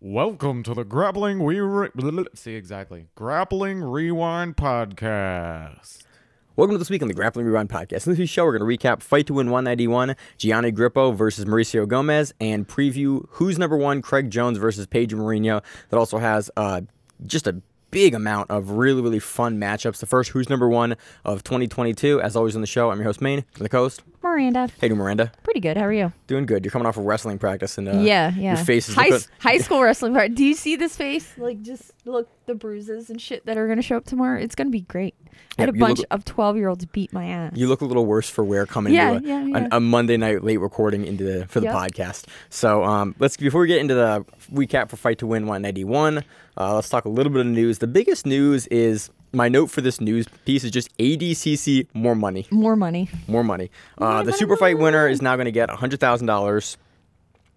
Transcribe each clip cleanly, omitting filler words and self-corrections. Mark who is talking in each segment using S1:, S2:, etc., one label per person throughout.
S1: Welcome to the Grappling Grappling Rewind Podcast.
S2: Welcome to This Week on the Grappling Rewind Podcast. In this week's show, we're going to recap Fight to Win 191, Gianni Grippo versus Mauricio Gomez, and preview Who's Number One, Craig Jones versus Pedro Marinho. That also has just a big amount of really fun matchups. The first Who's Number One of 2022. As always on the show, I'm your host, Maine, from the coast.
S3: Miranda.
S2: Hey, Miranda.
S3: Pretty good. How are you?
S2: Doing good. You're coming off of wrestling practice, and
S3: yeah.
S2: your face is
S3: high school wrestling part. Do you see this face? Like, just look, the bruises and shit that are going to show up tomorrow. It's going to be great. I had a bunch of 12-year-olds beat my ass.
S2: You look a little worse for wear coming into a Monday night late recording for the podcast. So before we get into the recap for Fight to Win 191, let's talk a little bit of news. The biggest news is, my note for this news piece is just ADCC, more money. More money. The Superfight winner is now going to get $100,000,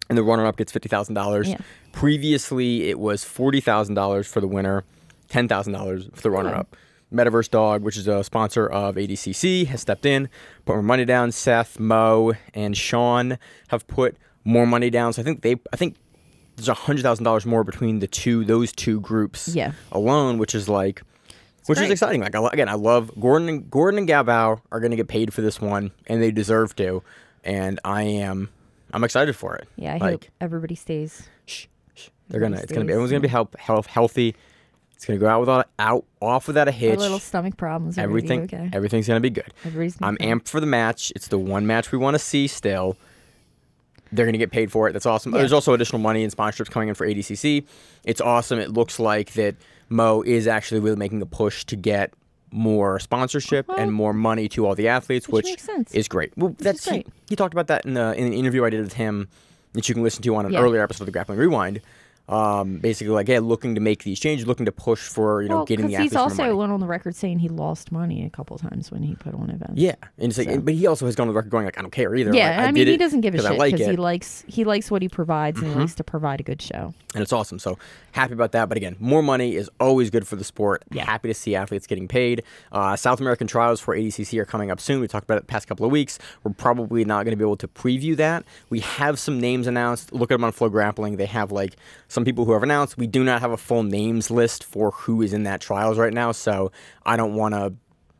S2: and the runner-up gets $50,000. Yeah. Previously, it was $40,000 for the winner, $10,000 for the runner-up. Metaverse Dog, which is a sponsor of ADCC, has stepped in, put more money down. Seth, Mo, and Sean have put more money down. So I think there's $100,000 more between those two groups alone, which is exciting. Like, I love Gordon and Galvao are going to get paid for this one, and they deserve to. And I'm excited for it.
S3: Yeah, I hope everybody stays.
S2: Everyone's gonna be healthy. It's gonna go off without a hitch.
S3: Our little stomach problems.
S2: Everything's gonna be good. I'm amped for the match. It's the one match we want to see still. They're going to get paid for it. That's awesome. Yeah. There's also additional money and sponsorships coming in for ADCC. It's awesome. It looks like that Mo is actually really making a push to get more sponsorship and more money to all the athletes, which
S3: makes sense.
S2: Is great. Well,
S3: that's great.
S2: He talked about that in an interview I did with him that you can listen to on an earlier episode of the Grappling Rewind. Basically, looking to make these changes, looking to push for getting the athletes more money.
S3: He's also went on the record saying he lost money a couple times when he put on events.
S2: Yeah, and but he also has gone on the record going I don't care either.
S3: Yeah, he doesn't give a shit because he likes what he provides and he likes to provide a good show.
S2: And it's awesome. So happy about that. But again, more money is always good for the sport. Yeah. Happy to see athletes getting paid. South American trials for ADCC are coming up soon. We talked about it the past couple of weeks. We're probably not going to be able to preview that. We have some names announced. Look at them on Flow Grappling. They have some people who have announced. We do not have a full names list for who is in that trials right now, so I don't want to.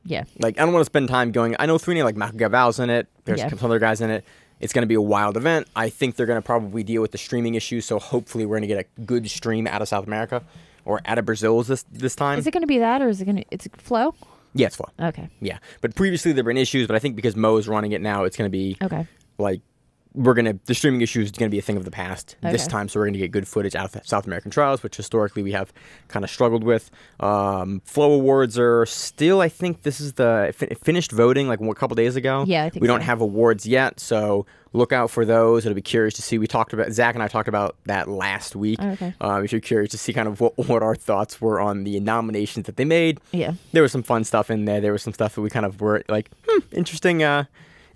S2: Yeah. I don't want to spend time going. I know three names like Galvao's in it. There's some other guys in it. It's going to be a wild event. I think they're going to probably deal with the streaming issue, so hopefully we're going to get a good stream out of South America or out of Brazil this time.
S3: Is it going to be that, or is it going to? It's Flow.
S2: Yeah, it's Flow.
S3: Okay.
S2: Yeah, but previously there have been issues, but I think because Mo is running it now, it's going to be the streaming issue is going to be a thing of the past this time, so we're going to get good footage out of the South American trials, which historically we have kind of struggled with. Flow awards are still, I think this is the finished voting a couple days ago.
S3: Yeah, I think
S2: we don't have awards yet, so look out for those. It'll be curious to see. Zach and I talked about that last week.
S3: Okay.
S2: If you're curious to see kind of what our thoughts were on the nominations that they made.
S3: Yeah.
S2: There was some fun stuff in there. There was some stuff that we kind of were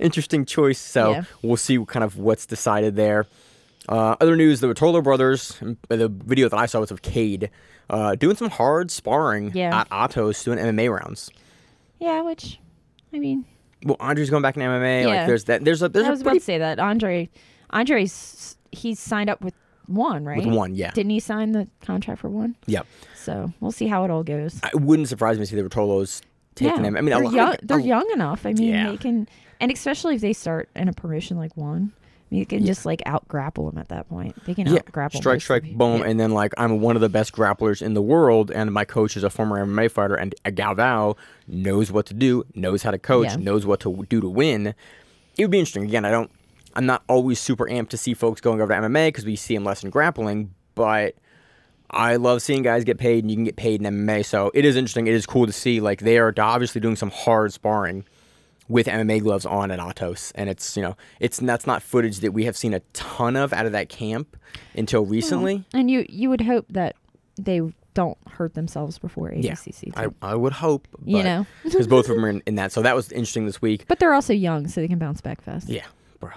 S2: interesting choice, so we'll see kind of what's decided there. Other news, the Rotolo brothers, the video that I saw was of Cade doing some hard sparring at Atos doing MMA rounds.
S3: Yeah, which, I mean...
S2: Well, Andre's going back in MMA.
S3: Yeah.
S2: I was
S3: about to say that. He's signed up with one, right?
S2: With one, yeah.
S3: Didn't he sign the contract for one?
S2: Yep.
S3: So we'll see how it all goes.
S2: It wouldn't surprise me to see the Rotolos taking them. I mean,
S3: they're young enough. I mean, they can... And especially if they start in a promotion like one, you can just out-grapple them at that point. They can out-grapple
S2: strike, boom, and then I'm one of the best grapplers in the world, and my coach is a former MMA fighter, and Galvao knows what to do, knows how to coach, knows what to do to win. It would be interesting. Again, I'm not always super amped to see folks going over to MMA because we see them less in grappling, but I love seeing guys get paid, and you can get paid in MMA, so it is interesting. It is cool to see. They are obviously doing some hard sparring with MMA gloves on at Atos, and that's not footage that we have seen a ton of out of that camp until recently.
S3: And you would hope that they don't hurt themselves before ADCC.
S2: Yeah, I would hope, because both of them are in that. So that was interesting this week.
S3: But they're also young, so they can bounce back fast.
S2: Yeah, bro.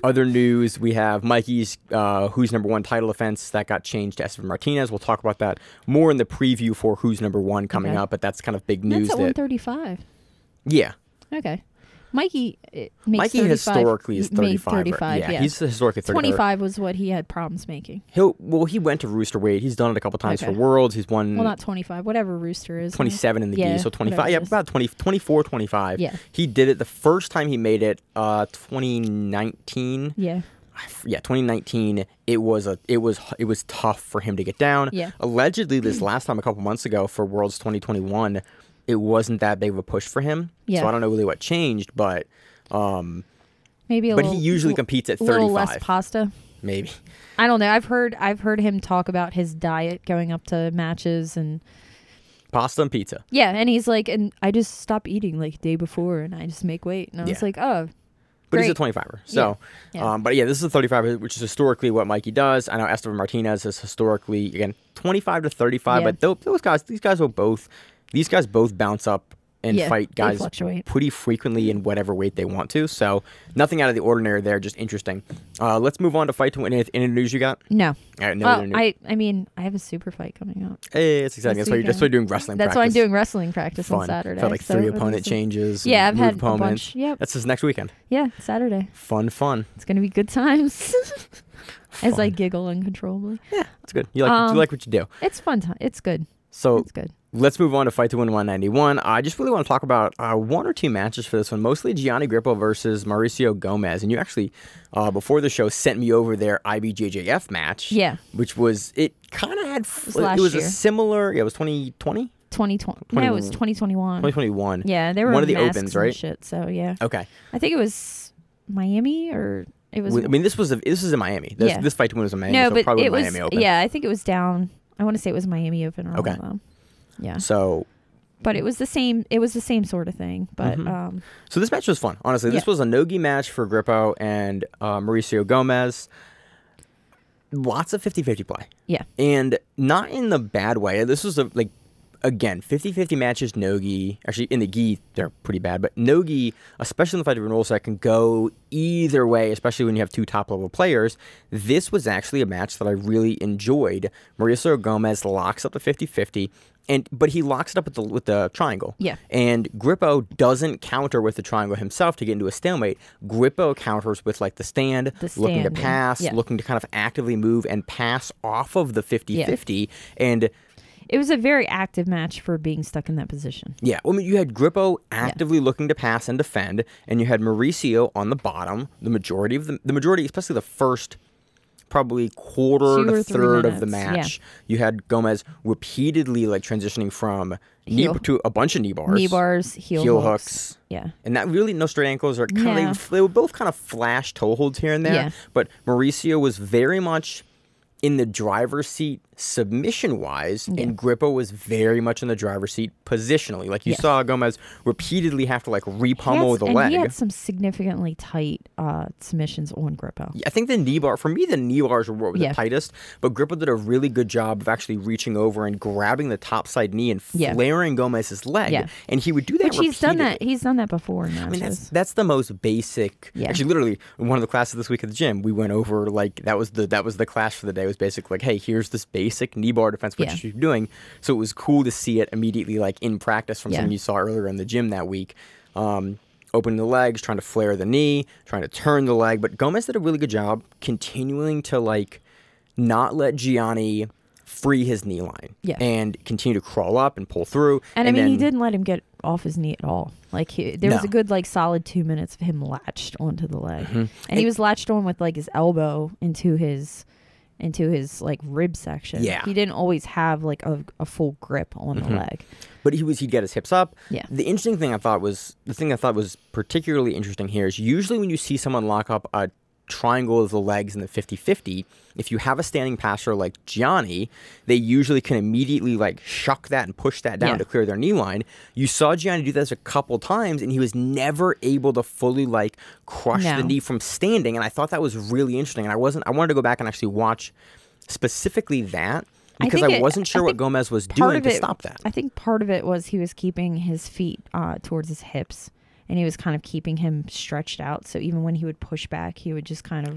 S2: Other news, we have Mikey's Who's Number One title offense that got changed to Esteban Martinez. We'll talk about that more in the preview for Who's Number One coming up, but that's kind of big news.
S3: That's at 135.
S2: Yeah.
S3: Okay. Mikey makes 35.
S2: Historically is 35.
S3: 35
S2: right? Yeah, he's historically 35.
S3: 25 was what he had problems making.
S2: He went to Rooster weight. He's done it a couple times for Worlds. He's won.
S3: Well, not 25. Whatever Rooster is.
S2: 27 in the gi, so 25. Yeah, about 24, 25. Yeah. He did it the first time he made it, 2019.
S3: Yeah.
S2: Yeah, 2019. It was tough for him to get down.
S3: Yeah.
S2: Allegedly, this last time a couple months ago for Worlds 2021, it wasn't that big of a push for him. Yeah. So I don't know really what changed, but
S3: maybe.
S2: But he usually competes at 35.
S3: A little less pasta.
S2: Maybe.
S3: I don't know. I've heard him talk about his diet going up to matches and
S2: pasta and pizza.
S3: Yeah, and he's like, and I just stop eating like the day before, and I just make weight, and I was like, oh.
S2: But he's a 25er. So, but yeah, this is a 35er, which is historically what Mikey does. I know Esteban Martinez is historically, again, 25 to 35. But these guys both bounce up and fight guys pretty frequently in whatever weight they want to. So nothing out of the ordinary there, just interesting. Let's move on to fight to win. Any news you got?
S3: No.
S2: All right, no other news.
S3: I mean, I have a super fight coming up.
S2: Hey, it's exciting. That's why you're doing wrestling practice.
S3: That's why I'm doing wrestling practice on Saturday.
S2: For like 3 opponent changes.
S3: Yeah, I've had
S2: opponents.
S3: A bunch. Yep.
S2: That's this next weekend.
S3: Yeah, Saturday.
S2: Fun.
S3: It's going to be good times. As I giggle uncontrollably.
S2: Yeah, it's good. You like what you do.
S3: It's fun time. It's good.
S2: So
S3: it's good.
S2: Let's move on to Fight to Win 191. I just really want to talk about 1 or 2 matches for this one, mostly Gianni Grippo versus Mauricio Gomez. And you actually, before the show, sent me over their IBJJF match.
S3: Yeah.
S2: Which was, it kind of had,
S3: it was
S2: a similar, it was 2020?
S3: 2020. No, it was 2021.
S2: 2021.
S3: Yeah, they were
S2: one of the opens, right?
S3: Shit, so yeah.
S2: Okay.
S3: I think it was Miami or it was.
S2: I mean, this is in Miami. This Fight to Win was in Miami.
S3: No,
S2: so
S3: but
S2: probably
S3: it was
S2: Miami Open.
S3: Yeah, I think it was down. I want to say it was Miami Open or one of them. Yeah.
S2: So.
S3: But it was the same. It was the same sort of thing. But
S2: so this match was fun. Honestly, this was a no-gi match for Grippo and Mauricio Gomez. Lots of 50-50 play.
S3: Yeah.
S2: And not in the bad way. This was again, 50-50 matches, no-gi. Actually, in the gi, they're pretty bad. But no-gi, especially in the Fight to Win rule set, can go either way, especially when you have 2 top-level players. This was actually a match that I really enjoyed. Mauricio Gomez locks up the 50-50. But he locks it up with the triangle.
S3: Yeah.
S2: And Grippo doesn't counter with the triangle himself to get into a stalemate. Grippo counters with like the stand looking to pass, looking to kind of actively move and pass off of the 50-50. And
S3: it was a very active match for being stuck in that position.
S2: Yeah. I mean, you had Grippo actively looking to pass and defend, and you had Mauricio on the bottom. The majority, especially the first probably quarter to third of the match. You had Gomez repeatedly transitioning from to a bunch of knee bars, heel hooks.
S3: Yeah.
S2: And that really, no straight ankles, or kind of they were both kind of flash toe holds here and there. Yeah. But Mauricio was very much in the driver's seat submission-wise, and Grippo was very much in the driver's seat positionally. Like, you saw Gomez repeatedly have to, re-pummel the leg.
S3: And he had some significantly tight submissions on Grippo.
S2: I think the knee bar, for me, the knee bars were the tightest, but Grippo did a really good job of actually reaching over and grabbing the topside knee and flaring Gomez's leg. Yeah. And he would do that repeatedly.
S3: He's done that before in matches.
S2: I mean, that's the most basic. Yeah. Actually, literally, in one of the classes this week at the gym, we went over, that was the class for the day. It was basically hey, here's this basic knee bar defense, what you're doing. So it was cool to see it immediately, in practice from something you saw earlier in the gym that week. Opening the legs, trying to flare the knee, trying to turn the leg. But Gomez did a really good job continuing to, not let Gianni free his knee line. Yeah. And continue to crawl up and pull through.
S3: And I mean, he didn't let him get off his knee at all. There was a good, solid 2 minutes of him latched onto the leg. Mm-hmm. And he was latched on with, his elbow into his rib section. Yeah. He didn't always have a full grip on the leg.
S2: But he'd get his hips up.
S3: Yeah.
S2: The thing I thought was particularly interesting here is usually when you see someone lock up a triangle of the legs in the 50-50, if you have a standing passer like Gianni, they usually can immediately shuck that and push that down to clear their knee line. You saw Gianni do this a couple times, and he was never able to fully crush the knee from standing. And I thought that was really interesting. And I wanted to go back and actually watch specifically that, because I wasn't sure what Gomez was doing to stop that.
S3: I think part of it was he was keeping his feet towards his hips. And he was kind of keeping him stretched out, so even when he would push back, he would just kind of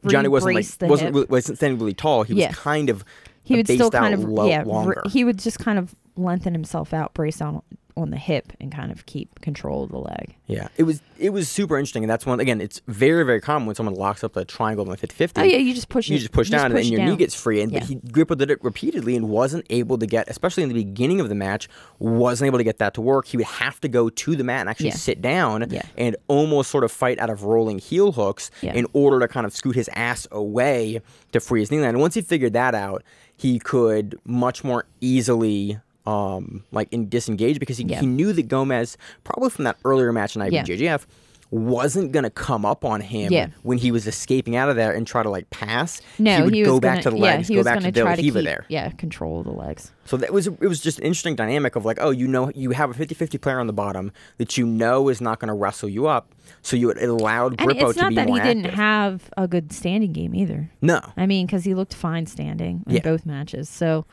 S2: Johnny wasn't standing really tall. He was kind of
S3: he would still kind of
S2: longer.
S3: He would just kind of lengthen himself out, brace out on the hip and kind of keep control of the leg.
S2: Yeah, it was super interesting, and that's one. Again, it's very, very common when someone locks up the triangle in the 50-50.
S3: Oh yeah, you just push.
S2: You just push down, and then your knee gets free. And but Grippo did it repeatedly and wasn't able to get, especially in the beginning of the match, wasn't able to get that to work. He would have to go to the mat and actually sit down and almost sort of fight out of rolling heel hooks in order to kind of scoot his ass away to free his knee line. And once he figured that out, he could much more easily disengage, because he knew that Gomez, probably from that earlier match in IBJJF, wasn't going to come up on him when he was escaping out of there and try to like pass.
S3: No,
S2: he would go back to the legs, go back to De La Riva there.
S3: Yeah, control the legs.
S2: So it was just an interesting dynamic of like, oh, you have a 50-50 player on the bottom that is not going to wrestle you up. So it allowed Grippo to be more active.
S3: And it's not that he didn't have a good standing game either.
S2: No.
S3: I mean, because he looked fine standing in both matches. So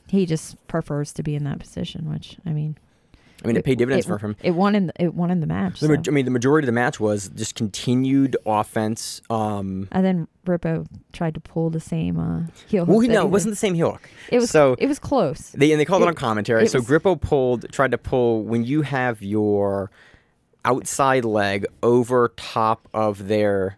S3: he just prefers to be in that position, which, I mean,
S2: it paid dividends for him.
S3: It won in the match.
S2: I mean, the majority of the match was just continued offense.
S3: And then Grippo tried to pull the same heel hook.
S2: Well, no, it wasn't the same heel hook.
S3: It was close.
S2: They called it on commentary. So Grippo tried to pull when you have your outside leg over top of their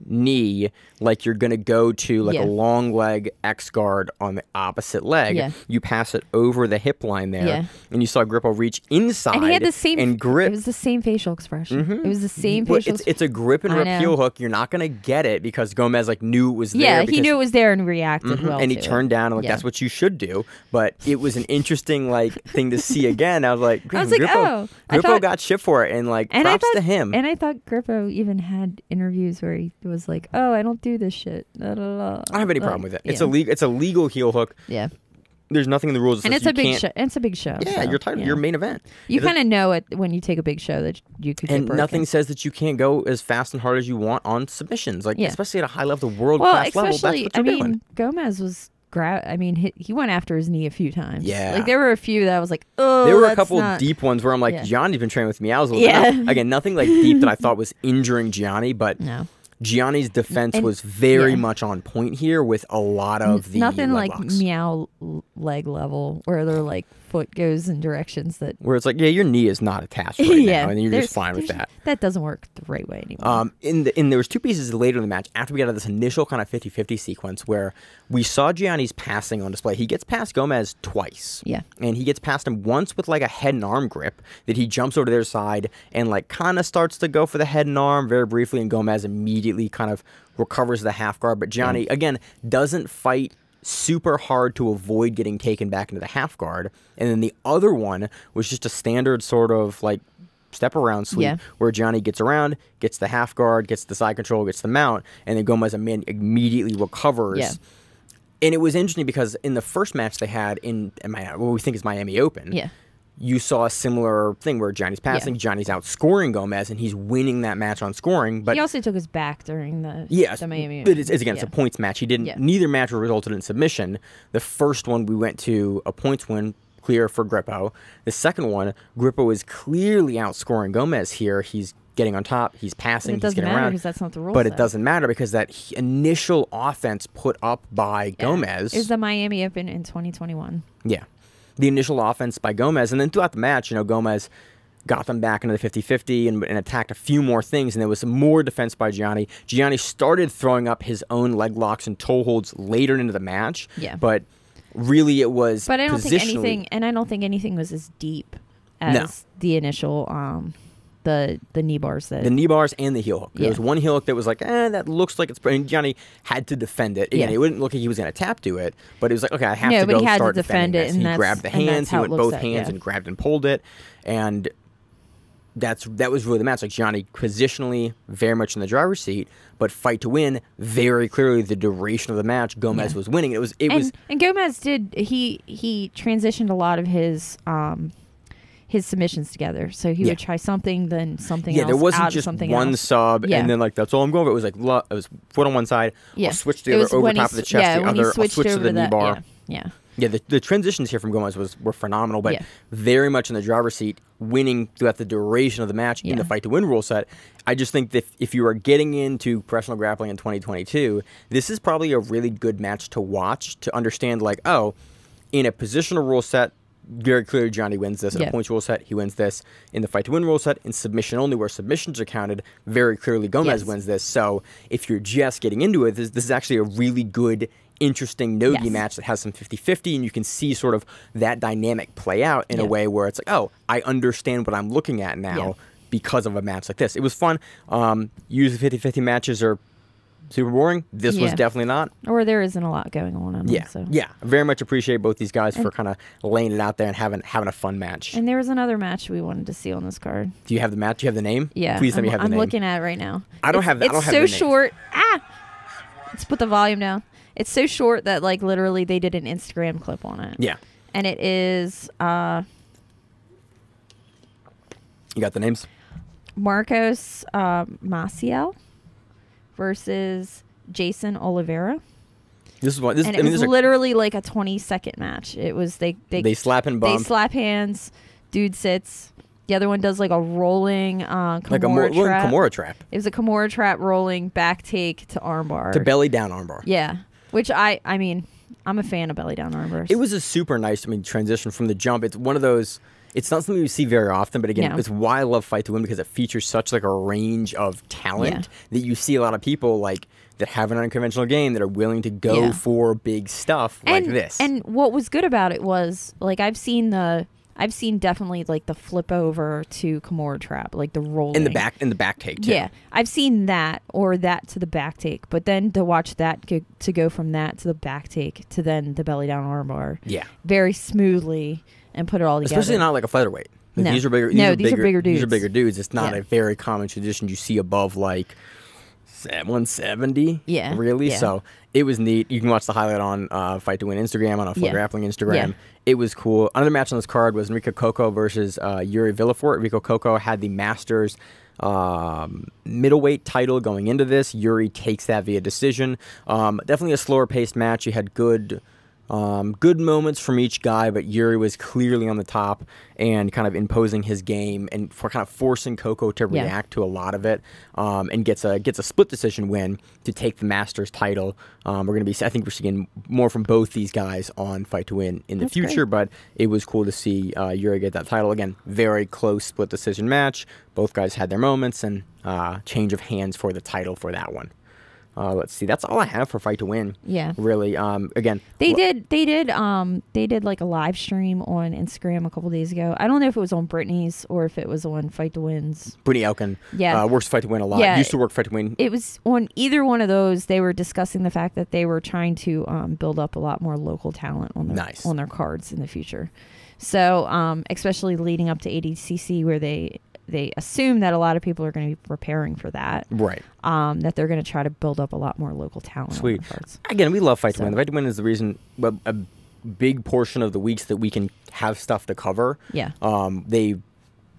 S2: knee, like you're going to go to like a long leg X guard on the opposite leg. You pass it over the hip line there, and you saw Grippo reach inside.
S3: And he had the same
S2: and grip.
S3: It was the same facial expression. It was the same facial.
S2: It's a grip and rip heel hook. You're not going to get it because Gomez knew it was there.
S3: Yeah, he knew it was there and reacted well.
S2: And he turned down and that's what you should do. But it was an interesting thing to see again. I was like, Grippo got shit for it, and props to him.
S3: And I thought Grippo even had interviews where he was like, "Oh, I don't do this shit." I
S2: don't have any problem with it. It's a legal heel hook.
S3: Yeah.
S2: There's nothing in the rules that
S3: and
S2: says
S3: it's a big show. It's a big show.
S2: Yeah,
S3: so,
S2: your main event.
S3: You kind of know it when you take a big show that you could.
S2: And nothing says that you can't go as fast and hard as you want on submissions. Especially at a high level, world class level. That's what you're doing.
S3: Gomez was. He went after his knee a few times.
S2: Yeah.
S3: There were a few that I was like, oh,
S2: there were a couple deep ones where I'm like, Gianni's been training with me. I was a little bit. Again, nothing deep that I thought was injuring Gianni, but
S3: no.
S2: Gianni's defense was very much on point here with a lot of the
S3: nothing
S2: leg
S3: like
S2: locks.
S3: meow leg level where their foot goes in directions that
S2: where it's your knee is not attached right now, and you're just fine with that.
S3: That doesn't work the right way anymore.
S2: There was two pieces later in the match after we got out of this initial kind of 50-50 sequence where we saw Gianni's passing on display. He gets past Gomez twice.
S3: Yeah.
S2: And he gets past him once with a head and arm grip that he jumps over to their side and kind of starts to go for the head and arm very briefly, and Gomez immediately kind of recovers the half guard. But Gianni, again, doesn't fight super hard to avoid getting taken back into the half guard. And then the other one was just a standard sort of step around sweep where Gianni gets around, gets the half guard, gets the side control, gets the mount, and then Gomez immediately recovers. Yeah. And it was interesting because in the first match they had in what we think is Miami Open, you saw a similar thing where Gianni's passing, Gianni's outscoring Gomez, and he's winning that match on scoring. But
S3: he also took his back during the Miami
S2: Open. But it's a points match. He didn't. Neither match resulted in submission. The first one we went to a points win, clear for Grippo. The second one, Grippo is clearly outscoring Gomez here. He's getting on top, he's passing, he's getting around.
S3: That's not the rule.
S2: But it doesn't matter because that initial offense put up by Gomez
S3: is the Miami Open in 2021.
S2: Yeah. The initial offense by Gomez, and then throughout the match, Gomez got them back into the 50-50 and attacked a few more things, and there was some more defense by Gianni. Gianni started throwing up his own leg locks and toe holds later into the match, but really it was
S3: But I don't think anything was as deep as the initial the knee bars.
S2: The knee bars and the heel hook. There was one heel hook that was that looks like it's... And Gianni had to defend it. Again, it wouldn't look like he was going to tap to it, but it was okay, I have to go start defending this. And he grabbed the hands, he went both hands and grabbed and pulled it, and that was really the match. Gianni positionally very much in the driver's seat, but fight to win, very clearly the duration of the match, Gomez was winning. And
S3: Gomez did... He transitioned a lot of his submissions together, so he would try something, then something else.
S2: Yeah, there wasn't just one sub, and then that's all I'm going with. It was it was foot on one side, I'll switch to the other over top of the chest, the other, I'll switch to the knee bar. Yeah, the transitions here from Gomez were phenomenal, but very much in the driver's seat, winning throughout the duration of the match in the fight to win rule set. I just think that if you are getting into professional grappling in 2022, this is probably a really good match to watch to understand, in a positional rule set, very clearly Gianni wins this. In a points rule set, he wins this. In the fight to win rule set, in submission only, where submissions are counted, very clearly Gomez wins this. So if you're just getting into it, this is actually a really good, interesting no-gi match that has some 50-50, and you can see sort of that dynamic play out in a way where it's like, oh, I understand what I'm looking at now because of a match like this. It was fun. Usually 50-50 matches are super boring. This was definitely not.
S3: Or there isn't a lot going on in them. So.
S2: Yeah. Very much appreciate both these guys for kind of laying it out there and having a fun match.
S3: And there was another match we wanted to see on this card.
S2: Do you have the match? Do you have the name?
S3: Yeah.
S2: Please let me have the name.
S3: I'm looking at it right now.
S2: I don't have that.
S3: It's so short. Let's put the volume down. It's so short that like literally they did an Instagram clip on it.
S2: Yeah.
S3: And it is
S2: You got the names?
S3: Marcos Maciel versus Jason Oliveira.
S2: This is what this.
S3: And it was literally like a 20-second match. It was they
S2: slap and bump.
S3: They slap hands. Dude sits. The other one does like a rolling Kimura
S2: like a Kimura trap.
S3: It was a Kimura trap rolling back take to armbar.
S2: To belly down armbar.
S3: Yeah. Which I mean, I'm a fan of belly down armbars.
S2: It was a super nice, transition from the jump. It's one of those. It's not something you see very often, but again, it's why I love Fight to Win, because it features such like a range of talent that you see a lot of people like that have an unconventional game that are willing to go for big stuff like this.
S3: And what was good about it was like I've seen definitely like the flip over to Kimura trap, like the rolling
S2: in the back take too.
S3: Yeah, I've seen that or that to the back take, but then to watch that to go from that to the back take to then the belly down armbar, very smoothly and put it all together.
S2: Especially not like a featherweight. Like,
S3: no,
S2: these are bigger.
S3: These are bigger dudes.
S2: These are bigger dudes. It's not a very common tradition you see above like 170.
S3: Yeah,
S2: really.
S3: Yeah.
S2: So it was neat. You can watch the highlight on Fight to Win Instagram, on Full Grappling Instagram.
S3: Yeah.
S2: It was cool. Another match on this card was Enrique Coco versus Yuri Villafort. Enrique Coco had the Masters middleweight title going into this. Yuri takes that via decision. Definitely a slower paced match. You had good moments from each guy, but Yuri was clearly on the top and kind of imposing his game and for kind of forcing Coco to react to a lot of it, and gets a split decision win to take the Masters title. I think we're seeing more from both these guys on Fight to Win in the future, but it was cool to see Yuri get that title again. Very close split decision match. Both guys had their moments, and change of hands for the title for that one. Let's see. That's all I have for Fight to Win. Yeah. Really. Again,
S3: they did like a live stream on Instagram a couple days ago. I don't know if it was on Brittany's or if it was on Fight to Win's.
S2: Brittany Elkin. Yeah. Works Fight to Win a lot.
S3: Yeah.
S2: Used to work Fight to Win.
S3: It was on either one of those. They were discussing the fact that they were trying to build up a lot more local talent on their cards in the future. So especially leading up to ADCC, where they assume that a lot of people are going to be preparing for that.
S2: Right.
S3: That they're going to try to build up a lot more local talent.
S2: Sweet. Again, we love Fight to Win. The Fight to Win is the reason, a big portion of the weeks that we can have stuff to cover.
S3: Yeah.
S2: They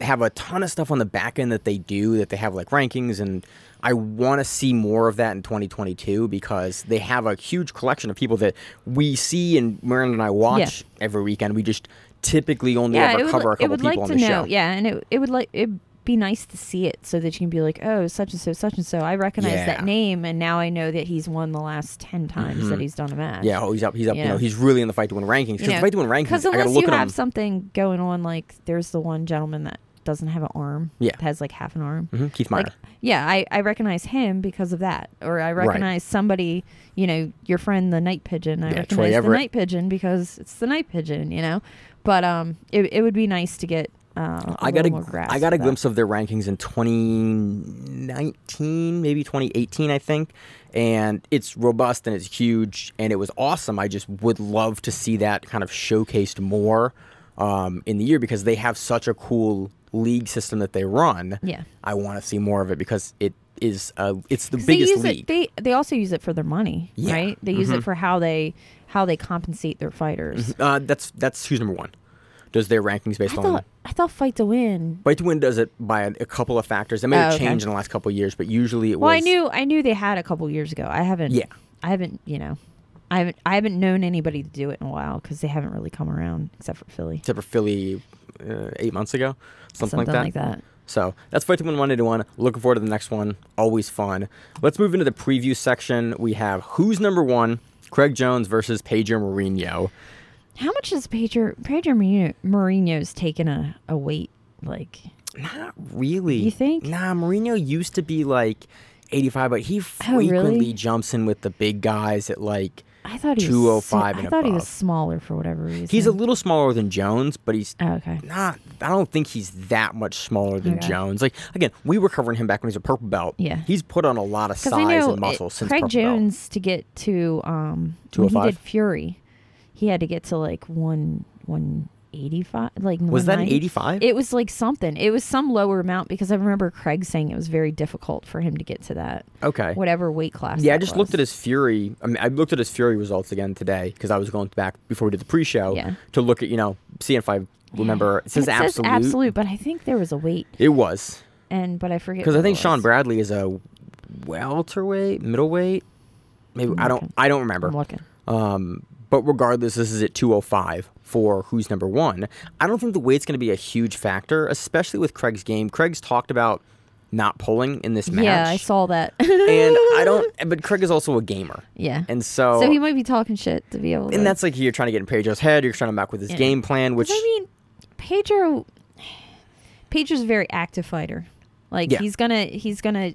S2: have a ton of stuff on the back end that they have like rankings, and I want to see more of that in 2022 because they have a huge collection of people that we see, and Miranda and I watch every weekend. We just typically only ever cover a couple people on the show.
S3: Yeah, and it'd be nice to see it so that you can be like, oh, such and so. I recognize that name, and now I know that he's won the last 10 times that he's done a match.
S2: Yeah, he's up. You know, he's really in the Fight to Win rankings. Because the Fight to Win rankings, I gotta look at them.
S3: Unless you have something going on, like there's the one gentleman that doesn't have an arm. Yeah, has like half an arm.
S2: Keith Meyer.
S3: I recognize him because of that, or I recognize somebody. You know, your friend the Night Pigeon. I recognize the Night Pigeon because it's the Night Pigeon. You know. But it would be nice to get I got
S2: a glimpse of their rankings in 2019, maybe 2018, I think, and it's robust and it's huge and it was awesome. I just would love to see that kind of showcased more in the year because they have such a cool league system that they run. Yeah, I want to see more of it because it's the biggest league.
S3: They also use it for their money, right? They use it for how they compensate their fighters.
S2: That's who's number one. Does their rankings based on?
S3: I thought Fight to Win.
S2: Fight to Win does it by a couple of factors. It may have changed in the last couple of years, but usually it was.
S3: Well, I knew they had a couple years ago. I haven't known anybody to do it in a while because they haven't really come around except for Philly.
S2: 8 months ago, something like that. So that's Fight to Win 181. Looking forward to the next one. Always fun. Let's move into the preview section. We have who's number one, Craig Jones versus Pedro Marinho.
S3: How much has Pedro Marinho's taken a weight, like?
S2: Not really.
S3: You think?
S2: Nah, Marinho used to be like 85, but he frequently jumps in with the big guys at like 205 and above.
S3: I thought he was smaller for whatever reason.
S2: He's a little smaller than Jones, but he's
S3: okay.
S2: not. I don't think he's that much smaller than Jones. Like, again, we were covering him back when he was a purple belt.
S3: Yeah.
S2: He's put on a lot of size and muscle since
S3: Craig
S2: purple
S3: Jones
S2: belt.
S3: to get to
S2: 205?
S3: when he did Fury, he had to get to like 185. Like,
S2: was that an 85?
S3: It was like something. It was some lower amount because I remember Craig saying it was very difficult for him to get to that.
S2: Okay.
S3: Whatever weight class.
S2: Yeah, I just looked at his Fury. I mean, I looked at his Fury results again today because I was going back before we did the pre-show to look at, seeing if I remember. It says absolute.
S3: Absolute, but I think there was a weight.
S2: It was.
S3: But I forget.
S2: Because I think Sean Bradley is a welterweight, middleweight. Maybe I don't remember.
S3: I'm looking.
S2: But regardless, this is at 205 for who's number one. I don't think the weight's going to be a huge factor, especially with Craig's game. Craig's talked about not pulling in this match.
S3: Yeah, I saw that.
S2: But Craig is also a gamer.
S3: Yeah.
S2: And so
S3: he might be talking shit to be able to.
S2: And that's like you're trying to get in Pedro's head, you're trying to muck with his game plan, which.
S3: I mean, Pedro's a very active fighter. Like he's gonna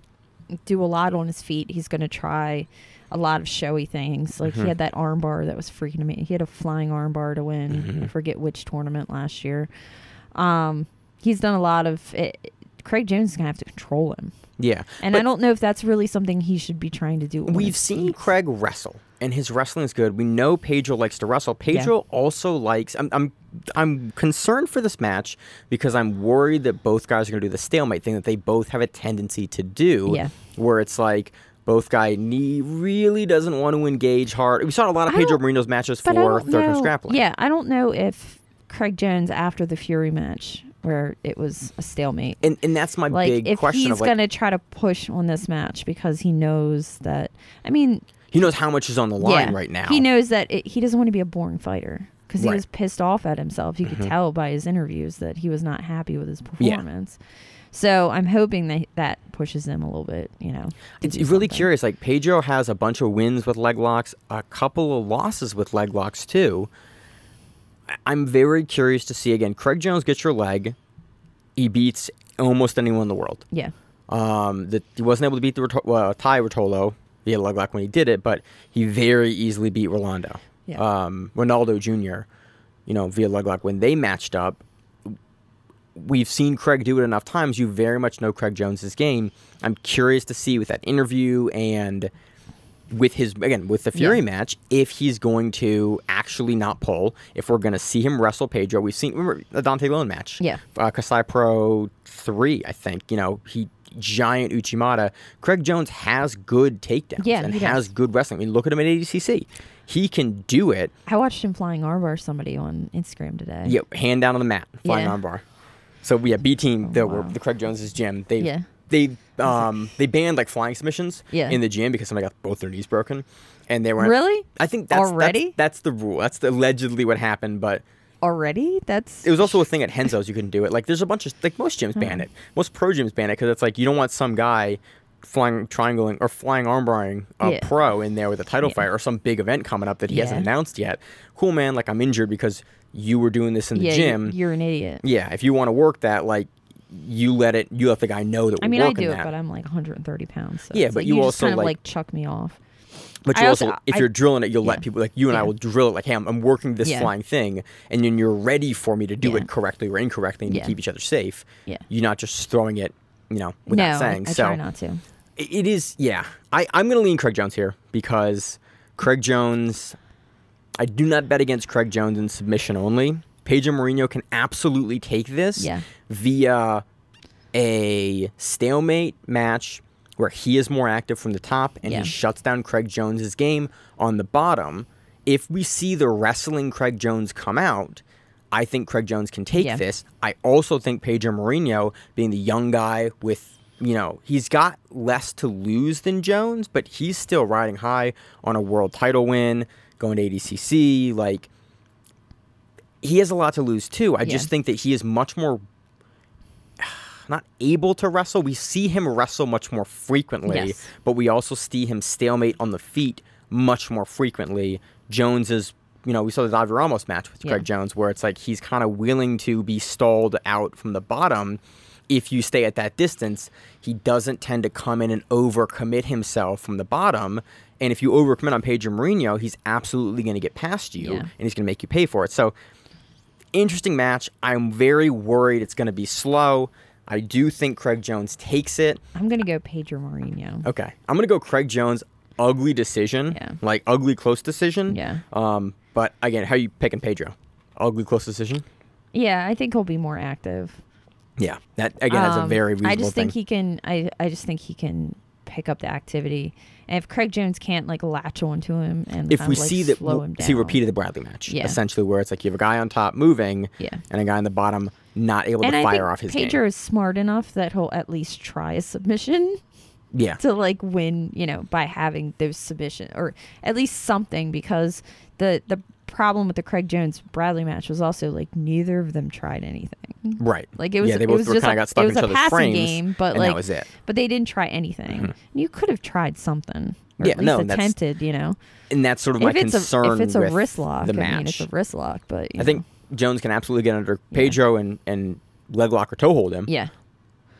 S3: do a lot on his feet. He's gonna try a lot of showy things. Like he had that arm bar that was freaking me. He had a flying arm bar to win. I forget which tournament last year. He's done a lot of it. Craig Jones is going to have to control him. Yeah. And I don't know if that's really something he should be trying to do.
S2: We've seen Craig wrestle, and his wrestling is good. We know Pedro likes to wrestle. Pedro also likes... I'm concerned for this match because I'm worried that both guys are going to do the stalemate thing that they both have a tendency to do. Yeah. Where it's like... Both guy really doesn't want to engage hard. We saw a lot of Pedro Marinho's matches for third comes grappling.
S3: Yeah, I don't know if Craig Jones after the Fury match where it was a stalemate.
S2: And that's my big question.
S3: If he's going to try to push on this match because he knows that, he
S2: knows how much is on the line right now.
S3: He knows that he doesn't want to be a boring fighter because he was pissed off at himself. You could tell by his interviews that he was not happy with his performance. Yeah. So I'm hoping that pushes them a little bit,
S2: It's really curious. Like Pedro has a bunch of wins with leg locks, a couple of losses with leg locks too. I'm very curious to see again. Craig Jones gets your leg. He beats almost anyone in the world. Yeah. He wasn't able to beat the Ty Rotolo via leg lock when he did it, but he very easily beat Rolando. Yeah. Ronaldo Jr. Via leg lock when they matched up. We've seen Craig do it enough times. You very much know Craig Jones's game. I'm curious to see with that interview and with the Fury match, if he's going to actually not pull, if we're going to see him wrestle Pedro. We've seen, remember the Dante Lone match? Yeah. Kasai Pro 3, I think. Giant Uchimata. Craig Jones has good takedowns and has good wrestling. Look at him at ADCC. He can do it.
S3: I watched him flying armbar somebody on Instagram today.
S2: Yeah, hand down on the mat, flying armbar. So B Team, the Craig Jones's gym, they banned like flying submissions in the gym because somebody got both their knees broken, and they weren't.
S3: Really?
S2: I think that's the rule. That's allegedly what happened, but
S3: already
S2: it was also a thing at Henzo's. You couldn't do it. Like there's a bunch of most gyms ban it. Most pro gyms ban it because it's like you don't want some guy flying triangling or flying armbarring a pro in there with a title fight or some big event coming up that he hasn't announced yet. Cool, man. Like I'm injured because you were doing this in the gym.
S3: You're an idiot.
S2: Yeah, if you want to work that, like, you let the guy know that we're working
S3: I do
S2: that.
S3: It, but I'm like 130 pounds. So
S2: yeah, but you also
S3: just kind of like chuck me off.
S2: But you also, if you're drilling it, you'll let people, like you and I will drill it like, hey, I'm working this flying thing, and then you're ready for me to do it correctly or incorrectly and to keep each other safe. Yeah. You're not just throwing it, without saying.
S3: I try not to.
S2: It is, I'm going to lean Craig Jones here because Craig Jones... I do not bet against Craig Jones in submission only. Pedro Marinho can absolutely take this via a stalemate match where he is more active from the top and he shuts down Craig Jones's game on the bottom. If we see the wrestling Craig Jones come out, I think Craig Jones can take this. I also think Pedro Marinho, being the young guy with, he's got less to lose than Jones, but he's still riding high on a world title win. Going to ADCC, like, he has a lot to lose, too. I just think that he is much more not able to wrestle. We see him wrestle much more frequently, but we also see him stalemate on the feet much more frequently. Jones is, you know, we saw the Davi Ramos match with Craig Jones, where it's like he's kind of willing to be stalled out from the bottom. If you stay at that distance, he doesn't tend to come in and overcommit himself from the bottom. And if you overcommit on Pedro Marinho, he's absolutely going to get past you, and he's going to make you pay for it. So, interesting match. I'm very worried it's going to be slow. I do think Craig Jones takes it.
S3: I'm going to go Pedro Marinho.
S2: Okay. I'm going to go Craig Jones, ugly decision.
S3: Yeah.
S2: Like, ugly close decision.
S3: Yeah.
S2: But, again, how are you picking Pedro? Ugly close decision?
S3: Yeah, I think he'll be more active.
S2: Yeah. That, again, that's a very reasonable
S3: I just think
S2: thing.
S3: he can, I just think he can pick up the activity. And if Craig Jones can't like latch onto him and
S2: if we see that,
S3: slow him down,
S2: see repeated the Bradley match, essentially, where it's like you have a guy on top moving, and a guy on the bottom not able to fire off his game.
S3: Pedro is smart enough that he'll at least try a submission.
S2: Yeah.
S3: To like win, you know, by having those submission or at least something, because the problem with the Craig Jones Bradley match was also like neither of them tried anything.
S2: Right.
S3: Like it was,
S2: they both
S3: just
S2: got stuck in each other's
S3: passing
S2: frames,
S3: game, but
S2: and
S3: like
S2: that was it.
S3: But they didn't try anything. You could have tried something. Or at least attempted, you know.
S2: And that's sort of my concern.
S3: If it's a
S2: with
S3: wrist lock,
S2: the match.
S3: I mean, it's a wrist lock, but
S2: I think Jones can absolutely get under Pedro and leg lock or toe hold him.
S3: Yeah.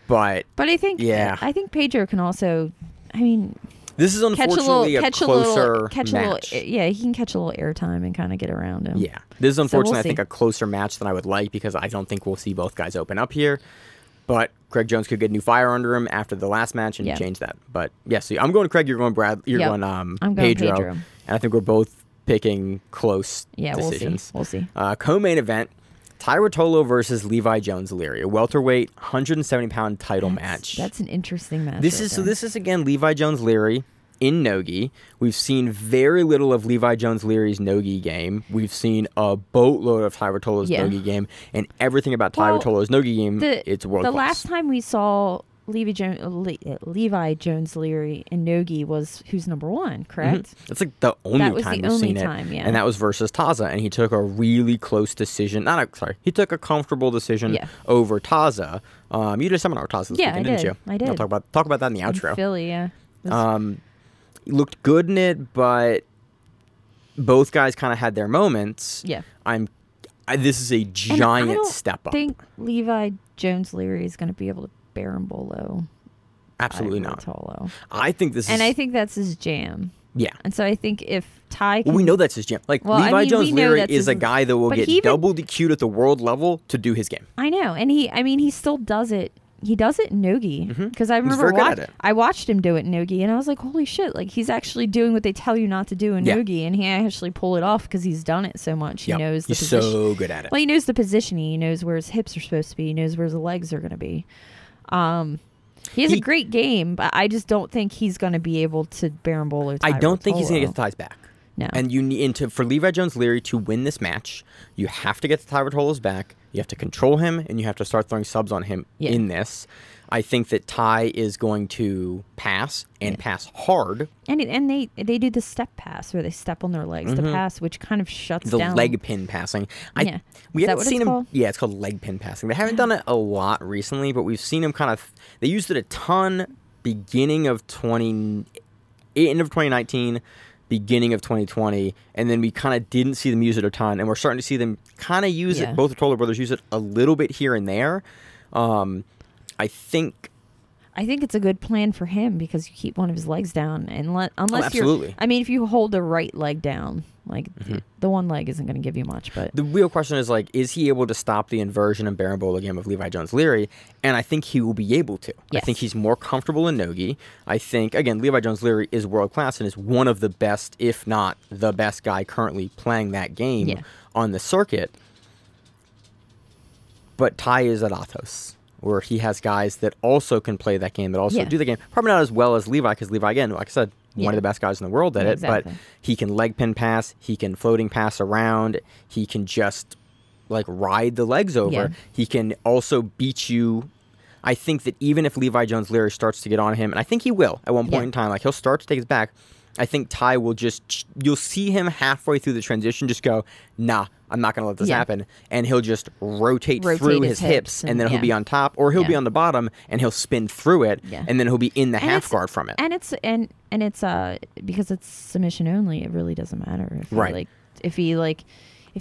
S2: But
S3: I think I think Pedro can also, I mean,
S2: this is unfortunately a closer match.
S3: Yeah, he can catch a little airtime and kind of get around him.
S2: Yeah. This is unfortunately, I think, a closer match than I would like, because I don't think we'll see both guys open up here. But Craig Jones could get new fire under him after the last match and change that. But yeah, so I'm going to Craig, you're going Brad, you're going
S3: I'm going Pedro.
S2: And I think we're both picking close decisions.
S3: We'll see.
S2: Co-main event, Ty Rotolo versus Levi Jones-Leary, a welterweight 170-pound title match.
S3: That's an interesting match.
S2: This is again Levi Jones-Leary in no-gi. We've seen very little of Levi Jones-Leary's no-gi game. We've seen a boatload of Ty Rotolo's no-gi game, and everything about Ty Rotolo's no-gi game, it's world-class.
S3: The last time we saw Levi Jones-Leary in no-gi was Who's Number One, correct?
S2: That's like the only time we've seen it. And that was versus Taza, and he took a really close decision. He took a comfortable decision over Taza. You did a seminar with Taza this weekend, didn't you?
S3: I did.
S2: I'll talk about that in the outro.
S3: In Philly, yeah.
S2: Looked good in it, but both guys kind of had their moments.
S3: Yeah.
S2: This is a giant step up.
S3: I think Levi Jones-Leary is going to be able to bear him below.
S2: Absolutely not.
S3: Rotolo.
S2: I think this is...
S3: And I think that's his jam.
S2: Yeah.
S3: And so I think if Ty can...
S2: Well, we know that's his jam. Like, Levi Jones-Leary is a guy that will get double DQ'd at the world level to do his game.
S3: I know. And he still does it. He does it in no-gi. Because I remember I watched him do it in no-gi, and I was like, holy shit, like he's actually doing what they tell you not to do in no-gi, and he actually pull it off because he's done it so much. He knows the position.
S2: He's so good at it.
S3: Well, he knows the positioning. He knows where his hips are supposed to be. He knows where his legs are going to be. He has a great game, but I just don't think he's going to be able to barrel Ty
S2: I don't think he's going to get the ties back.
S3: No.
S2: And you need for Levi Jones-Leary to win this match, you have to get the Ty Rotolo's back. You have to control him, and you have to start throwing subs on him in this. I think that Ty is going to pass and pass hard. And
S3: they do the step pass where they step on their legs to pass, which kind of shuts down.
S2: The leg pin passing. We haven't seen him. Yeah, it's called leg pin passing. They haven't done it a lot recently, but we've seen him kind of. They used it a ton beginning of end of 2019. Beginning of 2020, and then we kind of didn't see them use it a ton, and we're starting to see them kind of use it. Both the Rotolo brothers use it a little bit here and there. I think it's a good plan for him because you keep one of his legs down, and unless you're, I mean, if you hold the right leg down, like the one leg isn't going to give you much. But the real question is like, is he able to stop the inversion and Barambola game of Levi Jones-Leary? And I think he will be able to.
S3: Yes.
S2: I think he's more comfortable in no-gi. I think again, Levi Jones-Leary is world class and is one of the best, if not the best guy currently playing that game on the circuit. But Ty is at Athos, where he has guys that also can play that game, that also do the game. Probably not as well as Levi, because Levi, again, like I said, one of the best guys in the world at it. But he can leg pin pass, he can floating pass around, he can just like ride the legs over. He can also beat you. I think that even if Levi Jones-Leary starts to get on him, and I think he will at one point in time, like he'll start to take his back, I think Tai will just, you'll see him halfway through the transition just go, nah, I'm not going to let this happen. And he'll just rotate through his hips and then he'll be on top, or he'll be on the bottom and he'll spin through it and then he'll be in the half guard from it.
S3: And it's because it's submission only, it really doesn't matter if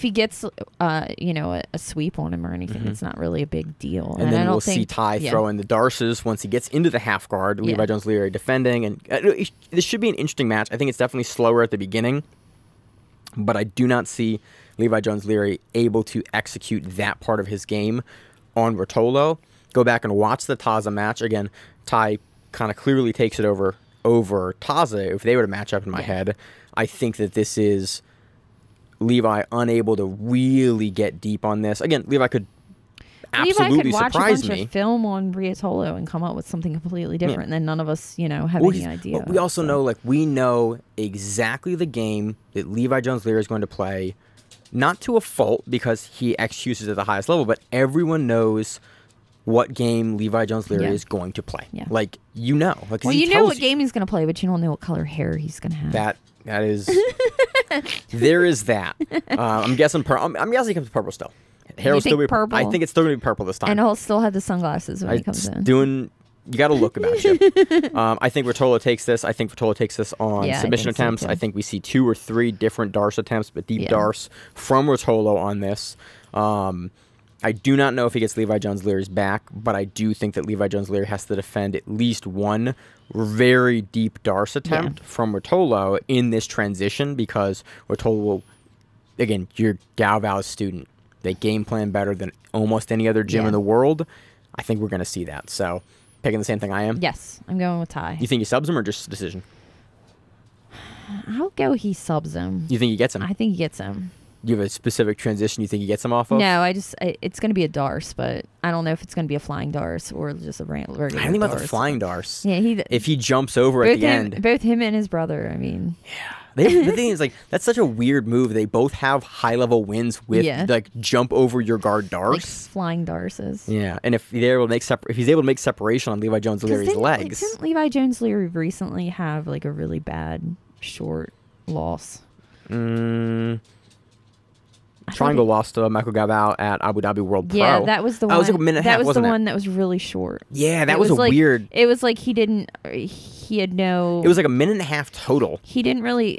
S3: he gets a sweep on him or anything. It's not really a big deal.
S2: And then we'll see Tai throw in the darces once he gets into the half guard. Levi Jones Leary defending, and this should be an interesting match. I think it's definitely slower at the beginning, but I do not see Levi Jones Leary able to execute that part of his game on Ruotolo. Go back and watch the Taza match again. Tai kind of clearly takes it over Taza if they were to match up in my head. I think that this is Levi unable to really get deep on this. Again, Levi could absolutely surprise me.
S3: Levi could watch a bunch of film on Ruotolo and come up with something completely different, and then none of us, have any idea.
S2: We also know, we know exactly the game that Levi Jones Leary is going to play, not to a fault because he executes it at the highest level, but everyone knows what game Levi Jones Leary is going to play. Yeah. You know.
S3: Well, you know what game he's going to play, but you don't know what color hair he's going to have.
S2: That is... there is that. I'm guessing he comes purple still. Hair will still be
S3: purple.
S2: I think it's still going to be purple this time.
S3: And he'll still have the sunglasses when he comes in.
S2: You got to look about you. I think Ruotolo takes this. I think Ruotolo takes this on submission attempts. I think we see 2 or 3 different Darce attempts, but deep Darce from Ruotolo on this. I do not know if he gets Levi Jones Leary's back, but I do think that Levi Jones Leary has to defend at least one very deep Darce attempt from Ruotolo in this transition, because Ruotolo will, again, you're Galvao's student. They game plan better than almost any other gym in the world. I think we're going to see that. So, picking the same thing I am?
S3: Yes, I'm going with Tai.
S2: You think he subs him or just decision?
S3: I'll go he subs him.
S2: You think he gets him?
S3: I think he gets him.
S2: You have a specific transition you think he gets him off of?
S3: No, it's going to be a Darce, but I don't know if it's going to be a flying Darce or just a regular
S2: I don't think about the flying Darce.
S3: Yeah,
S2: if he jumps over at the end.
S3: Both him and his brother, I mean.
S2: Yeah. The thing is, that's such a weird move. They both have high-level wins with, jump over your guard Darce.
S3: Flying Darces.
S2: Yeah, and if he's able to make separation on Levi Jones Leary's legs.
S3: Didn't Levi Jones Leary recently have, a really bad short loss?
S2: Triangle lost to Michael Galvao at Abu Dhabi World Pro.
S3: Yeah, that was the one.
S2: That was a minute and a half, wasn't it?
S3: That was the one that was really short.
S2: Yeah, that was a weird...
S3: It was he had no...
S2: It was a minute and a half total.
S3: He didn't really...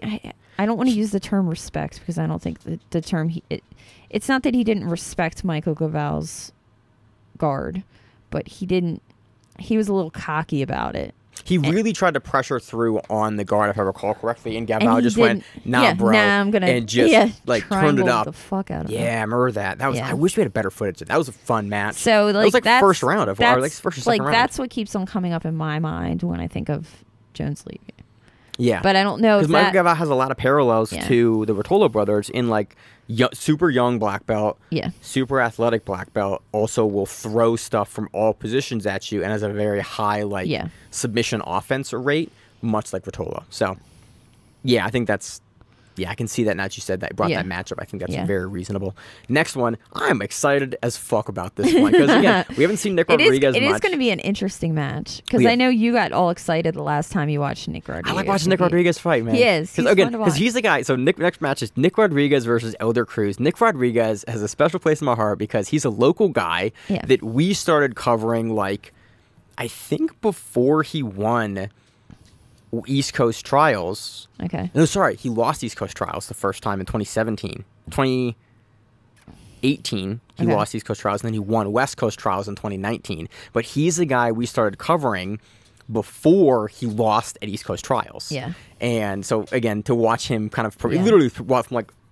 S3: I don't want to use the term respect, because I don't think the term... It's not that he didn't respect Michael Galvao's guard, but he was a little cocky about it.
S2: He really tried to pressure through on the guard, if I recall correctly, and Galvao just went, nah, bro,
S3: I'm gonna,
S2: and just turned it up.
S3: The fuck out of
S2: him. I remember that. That was. I wish we had a better footage. That was a fun match.
S3: So
S2: that was first round of first or second round.
S3: That's what keeps on coming up in my mind when I think of Jones Leary.
S2: Yeah,
S3: but I don't know
S2: because Michael Galvao has a lot of parallels to the Ruotolo brothers in super young black belt, super athletic black belt. Also, will throw stuff from all positions at you and has a very high submission offense rate, much like Ruotolo. So, yeah, I think that's. Yeah, I can see that now that you said that. You brought that matchup. I think that's very reasonable. Next one, I'm excited as fuck about this one. Because, again, we haven't seen Nick Rodriguez much.
S3: It is going to be an interesting match. Because I know you got all excited the last time you watched Nick Rodriguez.
S2: I like watching Nick Rodriguez fight, man.
S3: He is.
S2: Because he's the guy. So, next match is Nick Rodriguez versus Elder Cruz. Nick Rodriguez has a special place in my heart because he's a local guy that we started covering, I think before he won East Coast Trials.
S3: Okay.
S2: No, sorry. He lost East Coast Trials the first time in 2017. 2018, he lost East Coast Trials, and then he won West Coast Trials in 2019. But he's the guy we started covering before he lost at East Coast Trials.
S3: Yeah.
S2: And so, again, to watch him kind of literally from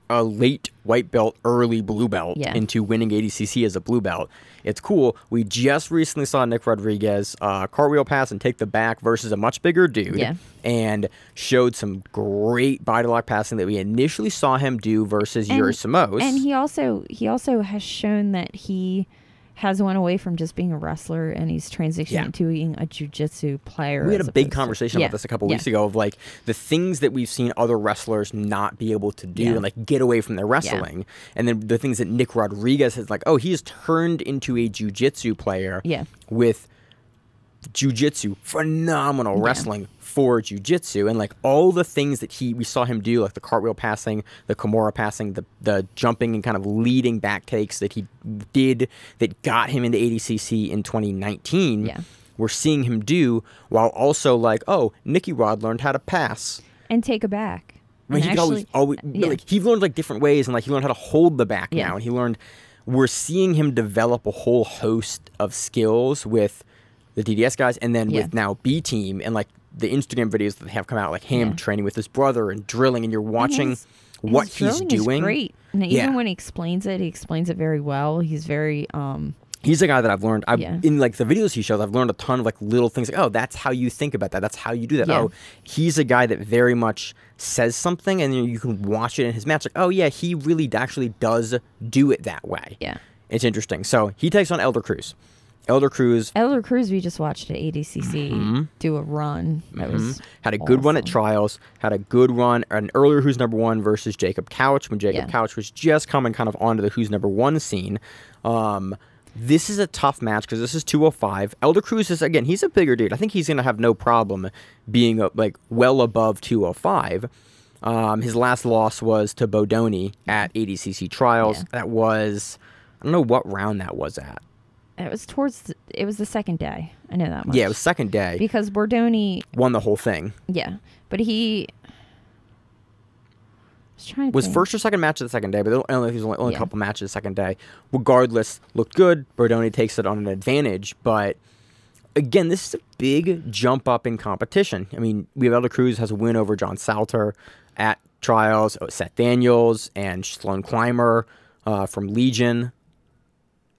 S2: a late white belt, early blue belt into winning ADCC as a blue belt. It's cool. We just recently saw Nick Rodriguez cartwheel pass and take the back versus a much bigger dude and showed some great body lock passing that we initially saw him do versus Yuri Samos.
S3: And he also has shown that he has went away from just being a wrestler and he's transitioned to being a jiu-jitsu player.
S2: We had a big conversation about this a couple weeks ago of the things that we've seen other wrestlers not be able to do and get away from their wrestling. And then the things that Nick Rodriguez has he's turned into a jiu-jitsu player with jiu-jitsu, phenomenal wrestling, for jiu-jitsu, and like all the things that we saw him do, like the cartwheel passing, the Kimura passing, the jumping and kind of leading back takes that he did that got him into ADCC in 2019.
S3: Yeah.
S2: We're seeing him do, while also like, oh, Nicky Rod learned how to pass
S3: and take a back.
S2: I mean, he could always like, he learned like different ways, and like he learned how to hold the back now, and he learned. We're seeing him develop a whole host of skills with the DDS guys, and then with now B Team, and like the Instagram videos that have come out, like him training with his brother and drilling, and you're watching what he's doing.
S3: Is great, and even when he explains it very well. He's very.
S2: He's a guy that I've learned. In like the videos he shows, I've learned a ton of like little things. Like, oh, that's how you think about that. That's how you do that. Yeah. Oh, he's a guy that very much says something, and you can watch it in his match. Like, oh yeah, he really actually does do it that way.
S3: Yeah,
S2: it's interesting. So he takes on Elder Cruz. Elder Cruz, we just watched at ADCC do a run. That was had a good run at trials. Had a good run. An earlier Who's Number One versus Jacob Couch when Jacob Couch was just coming kind of onto the Who's Number One scene. This is a tough match because this is 205. Elder Cruz is, again, he's a bigger dude. I think he's going to have no problem being like well above 205. His last loss was to Bodoni at ADCC Trials. That was, I don't know what round that was at.
S3: It was it was the second day. I know that much.
S2: Yeah, it was second day.
S3: Because Bordoni
S2: won the whole thing.
S3: Yeah, but he
S2: was first or second match of the second day, but he was only a couple matches the second day. Regardless, looked good. Bordoni takes it on an advantage, but again, this is a big jump up in competition. I mean, we have Elder Cruz has a win over John Salter at Trials, Seth Daniels, and Sloan Clymer from Legion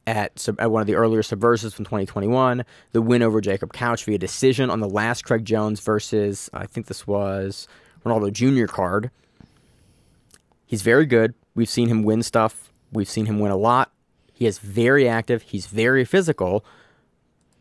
S2: at one of the earlier Subversives from 2021. The win over Jacob Couch via decision on the last Craig Jones versus, I think this was Ronaldo Jr. card. He's very good. We've seen him win stuff. We've seen him win a lot. He is very active. He's very physical.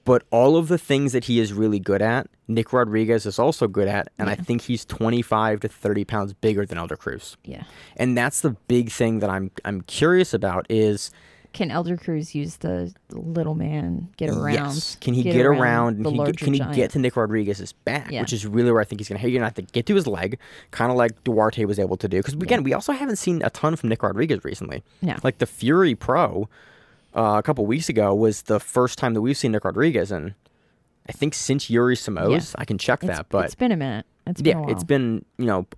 S2: But all of the things that he is really good at, Nick Rodriguez is also good at, and I think he's 25 to 30 pounds bigger than Elder Cruz.
S3: Yeah.
S2: And that's the big thing that I'm curious about is...
S3: Can Elder Cruz use the little man, get around?
S2: Yes. Can he get around and can he get to Nick Rodriguez's back, which is really where I think he's going to have to get to his leg, kind of like Duarte was able to do. Because, again, we also haven't seen a ton from Nick Rodriguez recently.
S3: No.
S2: Like the Fury Pro a couple weeks ago was the first time that we've seen Nick Rodriguez, and I think since Yuri Samos, I can check that. But
S3: it's been a minute. It's been a while.
S2: It's been,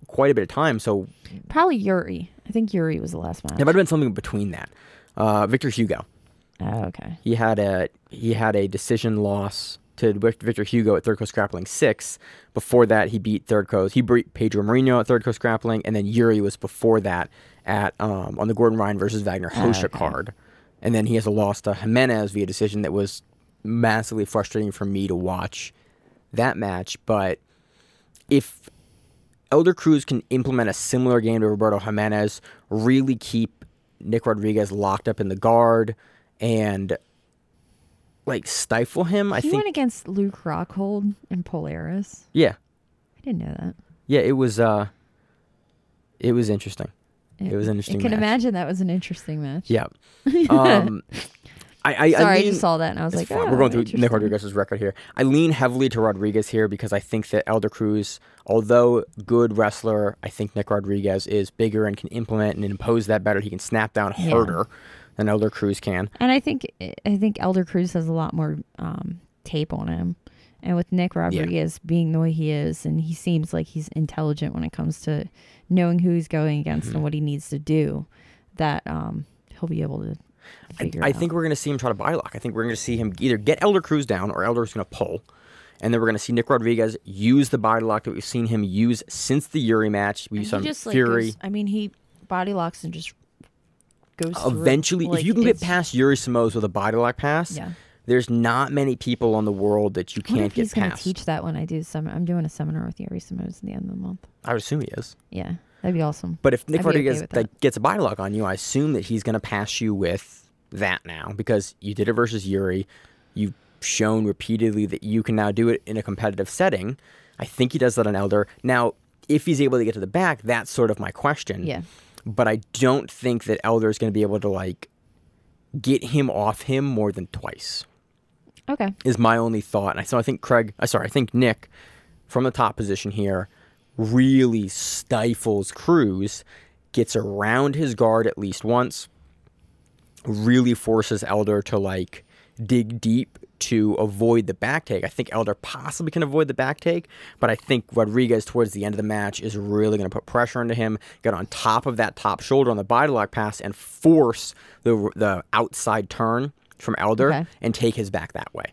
S2: quite a bit of time. So
S3: probably Yuri. I think Yuri was the last match.
S2: There might have been something between that. Victor Hugo.
S3: Oh, okay.
S2: He had a decision loss to Victor Hugo at Third Coast Grappling 6. Before that, he beat Third Coast. He beat Pedro Marinho at Third Coast Grappling, and then Yuri was before that at on the Gordon Ryan versus Wagner Hosha card. And then he has a loss to Jimenez via decision that was massively frustrating for me to watch that match. But if Elder Cruz can implement a similar game to Roberto Jimenez, really keep Nick Rodriguez locked up in the guard and like stifle him. I think he
S3: went against Luke Rockhold in Polaris.
S2: Yeah,
S3: I didn't know that.
S2: Yeah, it was interesting. It was an interesting.
S3: I can imagine that was an interesting match.
S2: Yeah.
S3: I just saw that and I was like,
S2: we're going through Nick Rodriguez's record here. I lean heavily to Rodriguez here because I think that Elder Cruz, although good wrestler, I think Nick Rodriguez is bigger and can implement and impose that better. He can snap down harder than Elder Cruz can.
S3: And I think Elder Cruz has a lot more tape on him. And with Nick Rodriguez being the way he is, and he seems like he's intelligent when it comes to knowing who he's going against and what he needs to do, that he'll be able to figure it out.
S2: I think we're going to see him try to body lock. I think we're going to see him either get Elder Cruz down or Elder's going to pull. And then we're going to see Nick Rodriguez use the body lock that we've seen him use since the Yuri match. We saw Fury.
S3: He body locks and just goes
S2: eventually,
S3: through.
S2: If you can get past Yuri Samos with a body lock pass, there's not many people on the world that you can't get past.
S3: He's going to teach that when I do I'm doing a seminar with Yuri Samos at the end of the month.
S2: I would assume he is.
S3: Yeah, that'd be awesome.
S2: But if Nick Rodriguez gets a body lock on you, I assume that he's going to pass you with that now because you did it versus Yuri. You've shown repeatedly that you can now do it in a competitive setting. I think he does that on Elder. Now, if he's able to get to the back, that's sort of my question.
S3: Yeah.
S2: But I don't think that Elder is going to be able to get him off him more than twice.
S3: Okay.
S2: Is my only thought. And so I think I think Nick from the top position here, really stifles Cruz, gets around his guard at least once, really forces Elder to like dig deep to avoid the back take. I think Elder possibly can avoid the back take, but I think Rodriguez towards the end of the match is really going to put pressure into him, get on top of that top shoulder on the body lock pass, and force the outside turn from Elder and take his back that way.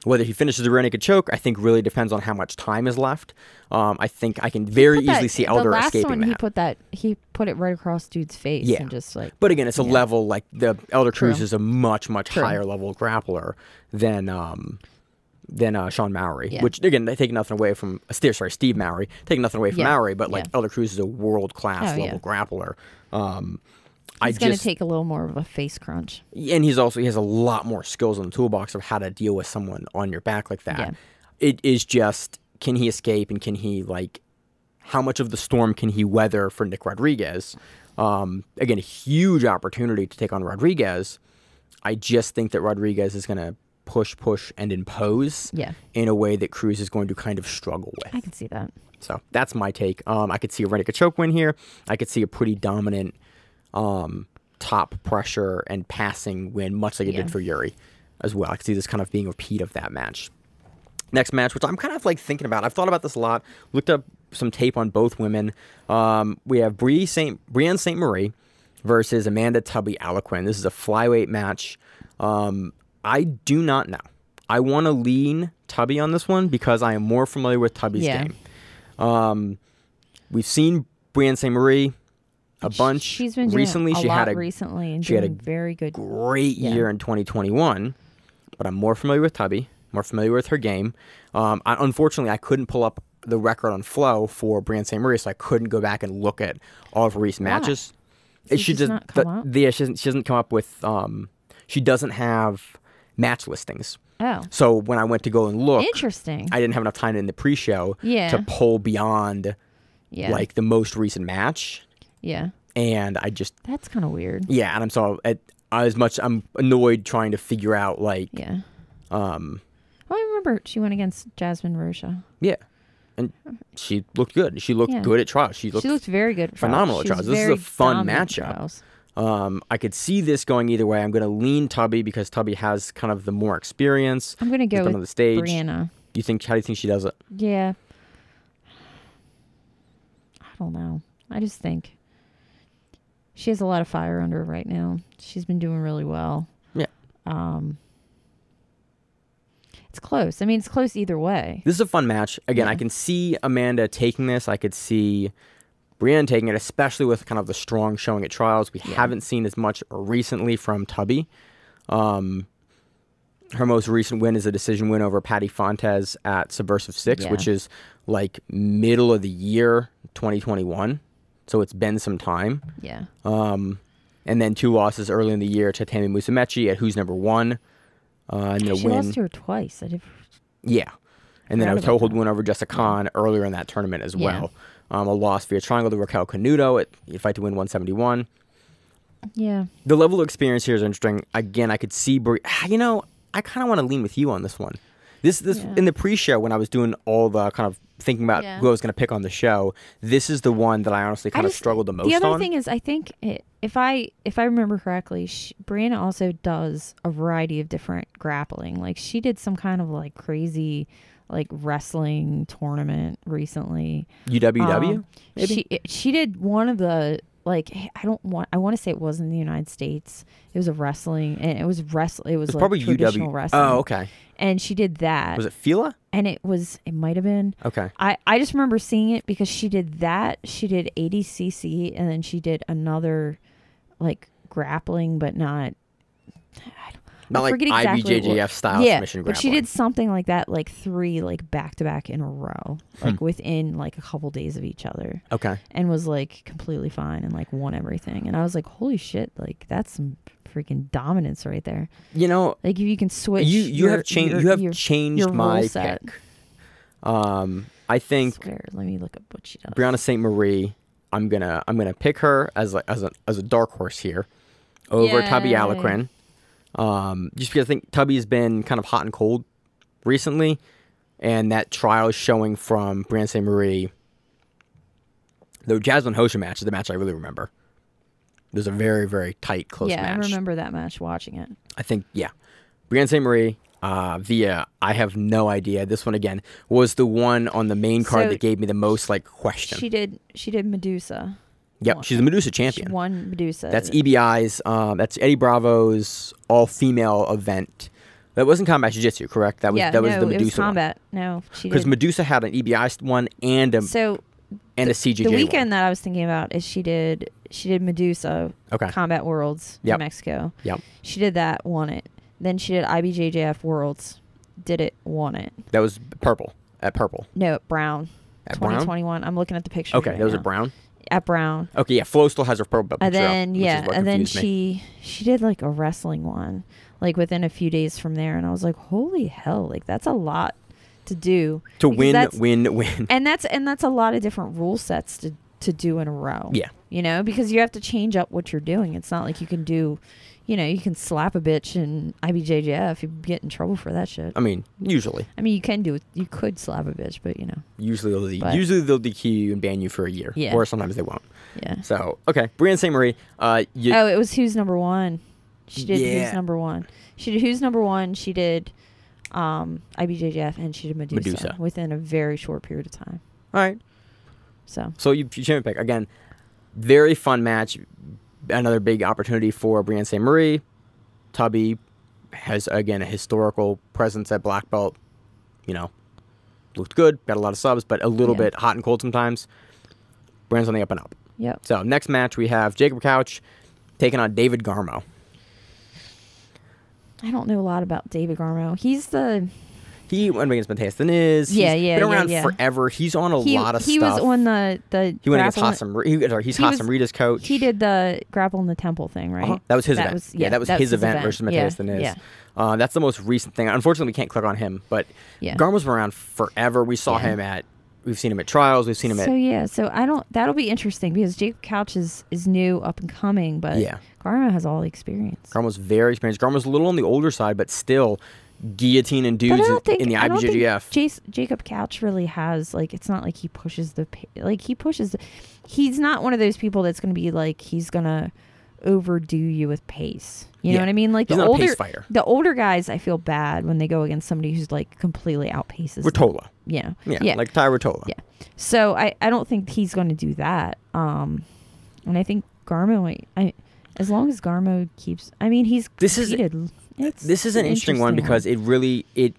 S2: Whether he finishes the rear naked choke, I think really depends on how much time is left. I think I can very easily see Elder escaping that.
S3: He put it right across dude's face and just like.
S2: But again, it's a level like the Elder Cruz is a much higher level grappler than Sean Mowry. Which again, they take nothing away from Steve Mowry, taking nothing away from Mowry, but like Elder Cruz is a world class level grappler.
S3: He's going to take a little more of a face crunch.
S2: And he has a lot more skills in the toolbox of how to deal with someone on your back like that. Yeah. It is just, can he escape and can he, like, how much of the storm can he weather for Nick Rodriguez? Again, a huge opportunity to take on Rodriguez. I just think that Rodriguez is going to push, and impose in a way that Cruz is going to kind of struggle with.
S3: I can see that.
S2: So that's my take. I could see a rear naked choke win here. I could see a pretty dominant top pressure and passing win, much like it did for Yuri as well. I could see this kind of being a repeat of that match. Next match, which I'm kind of like thinking about. I've thought about this a lot. Looked up some tape on both women. We have Brienne St. Marie versus Amanda Tubby Aliquin. This is a flyweight match. I do not know. I want to lean Tubby on this one because I am more familiar with Tubby's game. We've seen Brienne St. Marie a bunch.
S3: She's been doing
S2: recently.
S3: She had a very good,
S2: great year in 2021. But I'm more familiar with Tubby, more familiar with her game. Unfortunately, I couldn't pull up the record on Flow for Brienne St. Marie, so I couldn't go back and look at all of her recent matches.
S3: She doesn't
S2: come up with. She doesn't have match listings.
S3: Oh.
S2: So when I went to go and look,
S3: interesting.
S2: I didn't have enough time in the pre-show to pull beyond like the most recent match.
S3: Yeah.
S2: And I just...
S3: That's kind of weird.
S2: Yeah, and I'm annoyed trying to figure out, like...
S3: Yeah. Well, I remember she went against Jasmine Rocha.
S2: Yeah. And she looked good. She looked good at trials. She looked
S3: very good at
S2: phenomenal at trials. This is a fun matchup. I could see this going either way. I'm going to lean Tubby because Tubby has kind of the more experience.
S3: I'm going to go with
S2: on the stage.
S3: Brianna.
S2: How do you think she does it?
S3: Yeah. I don't know. I just think... She has a lot of fire under her right now. She's been doing really well.
S2: Yeah.
S3: It's close. I mean, it's close either way.
S2: This is a fun match. Again, I can see Amanda taking this. I could see Brienne taking it, especially with kind of the strong showing at trials. We haven't seen as much recently from Tubby. Her most recent win is a decision win over Patty Fontes at Subversive 6, which is like middle of the year 2021. So it's been some time.
S3: Yeah.
S2: And then 2 losses early in the year to Tammy Musumeci at Who's Number 1. And then
S3: she lost to her twice.
S2: Yeah. And then a toehold win over Jessica Khan earlier in that tournament as well. A loss via triangle to Raquel Canuto at Fight to Win 171.
S3: Yeah.
S2: The level of experience here is interesting. Again, I could see... I kind of want to lean with you on this one. This in the pre-show when I was doing all the kind of thinking about who I was going to pick on the show, this is the one that I honestly kind of struggled the most on.
S3: The other thing is, I think if I remember correctly, Brianna also does a variety of different grappling. Like she did some kind of like crazy like wrestling tournament recently.
S2: UWW? Maybe?
S3: She did one of the like I want to say it was in the United States. It was a wrestling and it was like
S2: probably
S3: traditional wrestling.
S2: Oh, okay.
S3: And she did that.
S2: Was it Fila?
S3: And it might have been.
S2: Okay.
S3: I just remember seeing it because she did that. She did ADCC and then she did another like grappling, but not
S2: like IBJJF style submission grappling.
S3: But she did something like that, like 3 like back-to-back in a row, like within like a couple days of each other.
S2: Okay.
S3: And was like completely fine and like won everything. And I was like, holy shit, like that's some freaking dominance right there.
S2: You know,
S3: like if you can switch,
S2: you have changed my pick. I think.
S3: Let me look up what she does.
S2: Brianna St. Marie. I'm gonna pick her as a dark horse here over Tubby Aliquin. Just because I think Tubby's been kind of hot and cold recently. and that trial showing from Brianne St. Marie. The Jasmine Hosha match is the match I really remember. It was a very, very tight, close match.
S3: Yeah, I remember that match, watching it.
S2: I think, yeah. Brianne St. Marie via, I have no idea. This one, again, was the one on the main card that gave me the most, like, question.
S3: She did Medusa.
S2: Yep, she's a Medusa champion.
S3: She won Medusa.
S2: That's EBI's, that's Eddie Bravo's all-female event. That wasn't combat jiu-jitsu, correct? That was the Medusa
S3: it was combat.
S2: One.
S3: No, she did.
S2: Because Medusa had an EBI one and a CJJ
S3: The weekend
S2: one.
S3: that I was thinking about is she did Medusa Combat Worlds in Mexico.
S2: Yep.
S3: She did that, won it. Then she did IBJJF Worlds, did it, won it.
S2: That was purple. At purple.
S3: No, at Brown.
S2: At
S3: 2021.
S2: Brown?
S3: I'm looking at the picture.
S2: Okay, those are Brown?
S3: At Brown.
S2: Okay, yeah, Flo still has her purple picture
S3: and then
S2: up,
S3: and then she did like a wrestling one, like within a few days from there, and I was like, holy hell, like that's a lot to do.
S2: To win.
S3: And that's a lot of different rule sets to do in a row.
S2: Yeah.
S3: You know, because you have to change up what you're doing. It's not like you can do, you know, you can slap a bitch in IBJJF. You get in trouble for that shit.
S2: I mean, usually.
S3: I mean, you can do it. You could slap a bitch, but you know. Usually
S2: they'll DQ you and ban you for a year.
S3: Yeah.
S2: Or sometimes they won't.
S3: Yeah.
S2: So, okay. Brianne St. Marie.
S3: It was Who's Number One. She did Who's Number One. She did Who's Number One. She did IBJJF, and she did Medusa within a very short period of time.
S2: All right.
S3: So
S2: you champion pick. Again, very fun match. Another big opportunity for Brianne St. Marie. Tubby has, again, a historical presence at black belt. You know, looked good, got a lot of subs, but a little bit hot and cold sometimes. Brianne's on the up and up.
S3: Yep.
S2: So next match we have Jacob Couch taking on David Garmo.
S3: I don't know a lot about David Garmo.
S2: He went against Mateus Diniz. He's been around forever. He's on a lot of stuff.
S3: He was on the
S2: He went against Hassam. He's Hassam Rita's coach.
S3: He did the Grapple in the Temple thing, right?
S2: That was his event. That was his event versus Mateus Diniz. Yeah. That's the most recent thing. Unfortunately, we can't click on him, but Garmo's been around forever. We've seen him at trials. We've seen him at...
S3: So that'll be interesting because Jacob Couch is new, up and coming, but Garmo has all the experience.
S2: Garmo's very experienced. Garmo's a little on the older side, but still... guillotine and dudes in the IBJJF.
S3: Jacob Couch really has, like, it's not like he pushes he's not one of those people that's going to be like, he's going to overdo you with pace. You know what I mean? Like,
S2: he's not a pace fighter.
S3: The older guys, I feel bad when they go against somebody who's like completely outpaces
S2: Rottola.
S3: Yeah.
S2: Like Ty Rottola.
S3: Yeah. So I don't think he's going to do that. And I think Garmo, as long as Garmo keeps, I mean, he's competed.
S2: This is an interesting one because it really, it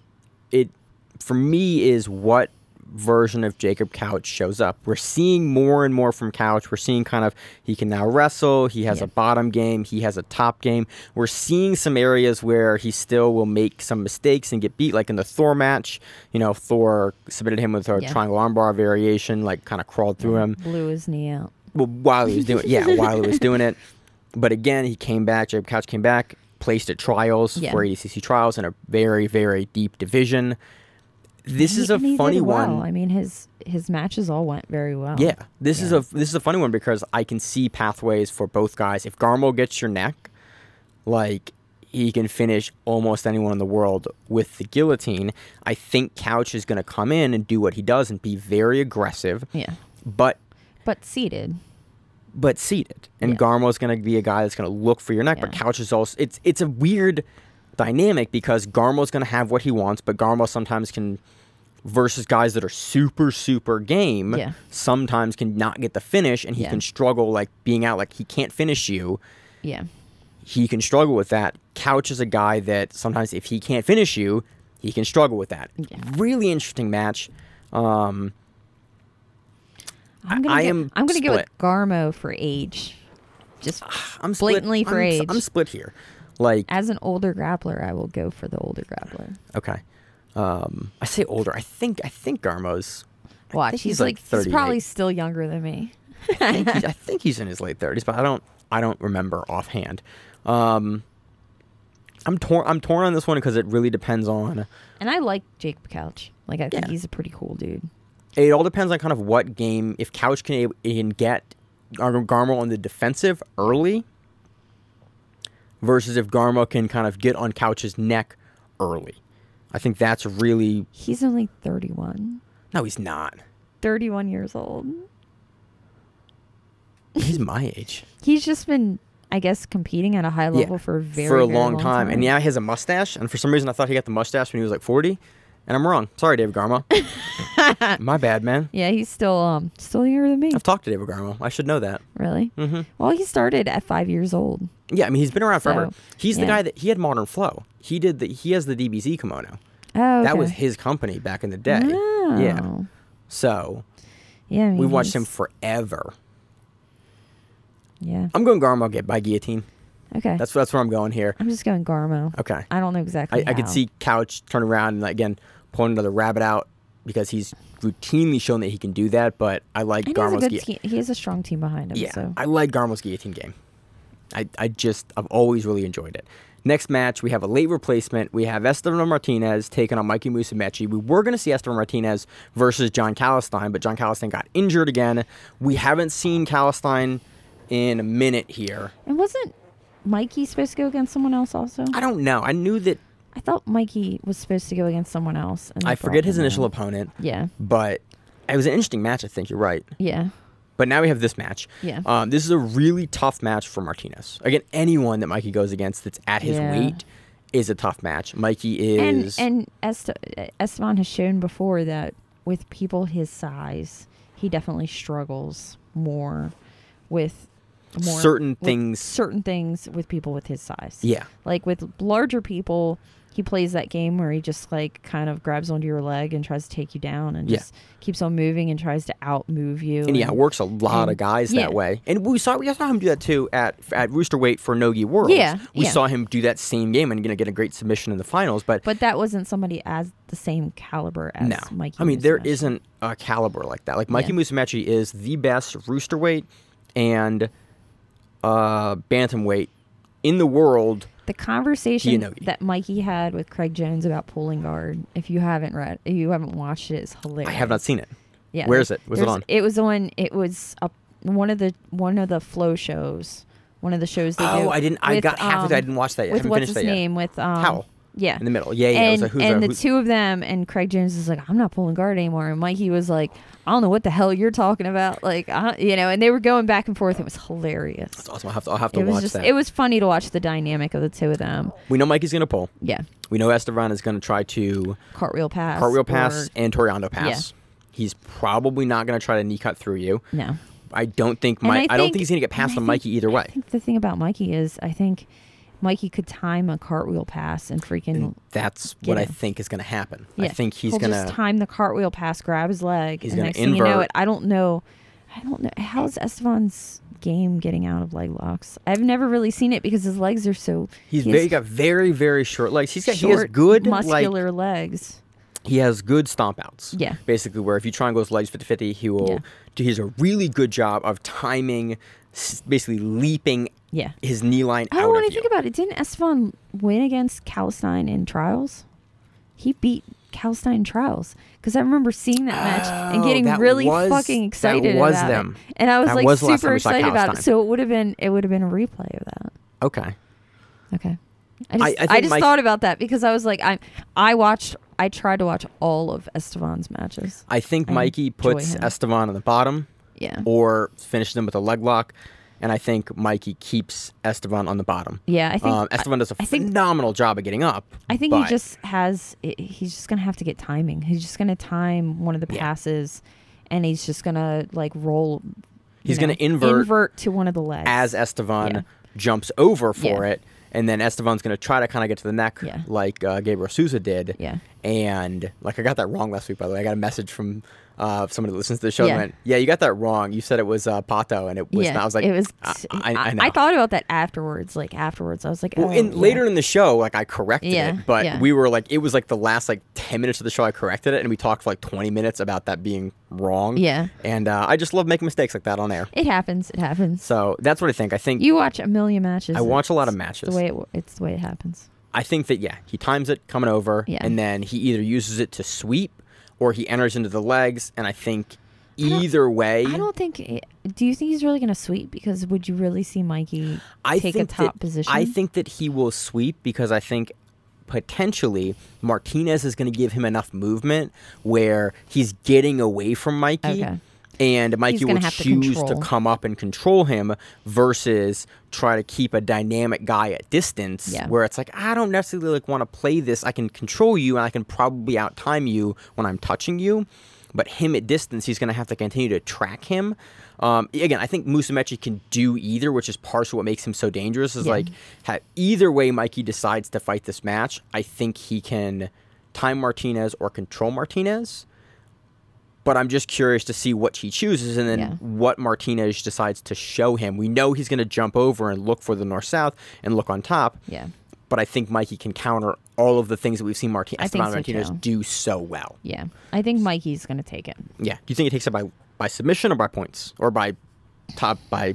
S2: for me is what version of Jacob Couch shows up. We're seeing more and more from Couch. We're seeing kind of, he can now wrestle. He has a bottom game. He has a top game. We're seeing some areas where he still will make some mistakes and get beat, like in the Thor match. You know, Thor submitted him with a triangle armbar variation, like kind of crawled through him.
S3: Blew his knee out.
S2: Well, while he was doing it. But again, he came back. Jacob Couch came back. Placed at trials for ADCC trials in a very, very deep division. This is a funny one.
S3: I mean, his matches all went very well.
S2: Yeah, this is a funny one because I can see pathways for both guys. If Garmo gets your neck, like, he can finish almost anyone in the world with the guillotine. I think Couch is going to come in and do what he does and be very aggressive.
S3: Yeah,
S2: but
S3: seated.
S2: And Garmo's going to be a guy that's going to look for your neck, but Couch is also... It's a weird dynamic because Garmo's going to have what he wants, but Garmo sometimes can... Versus guys that are super, super game, sometimes can not get the finish, and he can struggle, like, being out, like, he can't finish you.
S3: Yeah.
S2: He can struggle with that. Couch is a guy that sometimes if he can't finish you, he can struggle with that. Yeah. Really interesting match.
S3: I'm gonna go with Garmo for age. Just blatantly for age.
S2: I'm split here. Like,
S3: as an older grappler, I will go for the older grappler.
S2: Okay. I say older. I think Garmo's.
S3: Watch, he's like 38. He's probably still younger than me.
S2: I think he's in his late 30s, but I don't remember offhand. I'm torn on this one because it really depends on.
S3: And I like Jacob Couch. Like, I think he's a pretty cool dude.
S2: It all depends on kind of what game. If Couch can get Garmo on the defensive early versus if Garmo can kind of get on Couch's neck early. I think that's really...
S3: He's only 31.
S2: No, he's not.
S3: 31 years old.
S2: He's my age.
S3: He's just been, I guess, competing at a high level for a long time.
S2: And yeah, he has a mustache. And for some reason, I thought he got the mustache when he was like 40. And I'm wrong. Sorry, David Garmo. My bad, man.
S3: Yeah, he's still younger than me.
S2: I've talked to David Garmo. I should know that.
S3: Really? Mm-hmm. Well, he started at 5 years old.
S2: Yeah, I mean, he's been around forever. He's the guy that he had Modern Flow. He has the DBZ kimono.
S3: Oh, okay.
S2: That was his company back in the day.
S3: Oh.
S2: Yeah. So,
S3: yeah,
S2: we've watched him forever.
S3: Yeah.
S2: I'm going Garmo by guillotine.
S3: Okay.
S2: That's where I'm going here.
S3: I'm just going Garmo.
S2: Okay.
S3: I don't know exactly
S2: I could see Couch turn around and, again, pulling another rabbit out because he's routinely shown that he can do that, but I like Garmo's guillotine.
S3: He has a strong team behind him.
S2: Yeah,
S3: so.
S2: I like Garmo's guillotine game. I've always really enjoyed it. Next match, we have a late replacement. We have Esteban Martinez taking on Mikey Musumeci. We were going to see Esteban Martinez versus John Calistine, but John Calistine got injured again. We haven't seen Calistine in a minute here.
S3: And wasn't Mikey supposed to go against someone else also?
S2: I don't know.
S3: I thought Mikey was supposed to go against someone else.
S2: I forget his initial opponent.
S3: Yeah.
S2: But it was an interesting match, I think. You're right.
S3: Yeah.
S2: But now we have this match.
S3: Yeah.
S2: This is a really tough match for Martinez. Again, anyone that Mikey goes against that's at his weight is a tough match. Mikey is...
S3: And Esteban has shown before that with people his size, he definitely struggles more with...
S2: certain things
S3: with people with his size.
S2: Yeah.
S3: Like with larger people, he plays that game where he just kind of grabs onto your leg and tries to take you down and just keeps on moving and tries to out-move you.
S2: And it works a lot of guys that way. And we saw him do that too at Roosterweight for Nogi Worlds.
S3: Yeah.
S2: We saw him do that same game and get a great submission in the finals. But
S3: that wasn't somebody as the same caliber as Mikey
S2: I mean,
S3: Musumeci.
S2: there isn't a caliber like that. Like Mikey Musumeci is the best Roosterweight and bantamweight in the world.
S3: The conversation that Mikey had with Craig Jones about pulling guard, if you haven't watched it, is hilarious.
S2: I have not seen it.
S3: Yeah,
S2: where is it? Was it on?
S3: It was on. It was one of the flow shows. One of the shows they do.
S2: Oh, I didn't. I got half of it. I didn't watch that yet.
S3: With
S2: I haven't
S3: what's
S2: finished
S3: his
S2: that
S3: name?
S2: Yet.
S3: With
S2: Howell.
S3: Yeah.
S2: In the middle. Yeah.
S3: And,
S2: it was
S3: the two of them, and Craig Jones is like, I'm not pulling guard anymore. And Mikey was like, I don't know what the hell you're talking about. Like, and they were going back and forth. It was hilarious.
S2: That's awesome. I'll have to watch that.
S3: It was funny to watch the dynamic of the two of them.
S2: We know Mikey's going to pull.
S3: Yeah.
S2: We know Esteban is going to try to...
S3: Cartwheel pass
S2: and Toriando pass. Yeah. He's probably not going to try to knee cut through you.
S3: No.
S2: I don't think he's going to get past on Mikey either way.
S3: I think the thing about Mikey is I think Mikey could time a cartwheel pass and freaking...
S2: And that's what I think is going to happen.
S3: Yeah.
S2: I think he's going to...
S3: just time the cartwheel pass, grab his leg,
S2: he's
S3: and
S2: next
S3: thing you know it, I don't know. How's Esteban's game getting out of leg locks? I've never really seen it because his legs are so...
S2: He's got very, very short legs. He has good...
S3: muscular legs.
S2: He has good stomp outs.
S3: Yeah.
S2: Basically, where if you try and go his legs 50-50, he will... He has a really good job of timing, basically leaping his knee line out of you.
S3: When I think about it, didn't Esteban win against Calistine in trials? He beat Calistine in trials. Because I remember seeing that match and getting really fucking excited about it. And I was super excited about it. So it would have been a replay of that.
S2: Okay.
S3: I just thought about that because I was like, I tried to watch all of Esteban's matches.
S2: I think Mikey puts Esteban on the bottom.
S3: Yeah.
S2: Or finishes him with a leg lock. And I think Mikey keeps Esteban on the bottom.
S3: Yeah, I think
S2: Esteban does a phenomenal job of getting up.
S3: I think he just has. He's just gonna have to get timing. He's just gonna time one of the passes, and he's just gonna roll.
S2: He's gonna invert
S3: to one of the legs
S2: as Esteban jumps over for it, and then Esteban's gonna try to kind of get to the neck like Gabriel Souza did.
S3: Yeah,
S2: and I got that wrong last week. By the way, I got a message from somebody that listens to the show and went, you got that wrong. You said it was Pato, and it was not. I was like,
S3: it was.
S2: I know.
S3: I thought about that afterwards. I was like,
S2: later in the show, I corrected it, but we were it was the last 10 minutes of the show I corrected it, and we talked for 20 minutes about that being wrong.
S3: Yeah.
S2: And I just love making mistakes like that on air.
S3: It happens.
S2: So that's what I think. I think
S3: you watch a million matches.
S2: I watch a lot of matches.
S3: It's the way it happens.
S2: I think that he times it coming over, and then he either uses it to sweep or he enters into the legs, and I think either way...
S3: I don't think... Do you think he's really going to sweep? Because would you really see Mikey take a top position?
S2: I think that he will sweep because I think potentially Martinez is going to give him enough movement where he's getting away from Mikey.
S3: Okay.
S2: And Mikey will choose to come up and control him versus try to keep a dynamic guy at distance where it's like, I don't necessarily want to play this. I can control you and I can probably out-time you when I'm touching you. But him at distance, he's going to have to continue to track him. Again, I think Musumeci can do either, which is partially what makes him so dangerous. Is like either way Mikey decides to fight this match, I think he can time Martinez or control Martinez. But I'm just curious to see what he chooses and then what Martinez decides to show him. We know he's going to jump over and look for the north-south and look on top. Yeah. But I think Mikey can counter all of the things that we've seen Martinez do so well.
S3: Yeah. I think Mikey's going to take it.
S2: Yeah. Do you think he takes it by submission or by points? Or by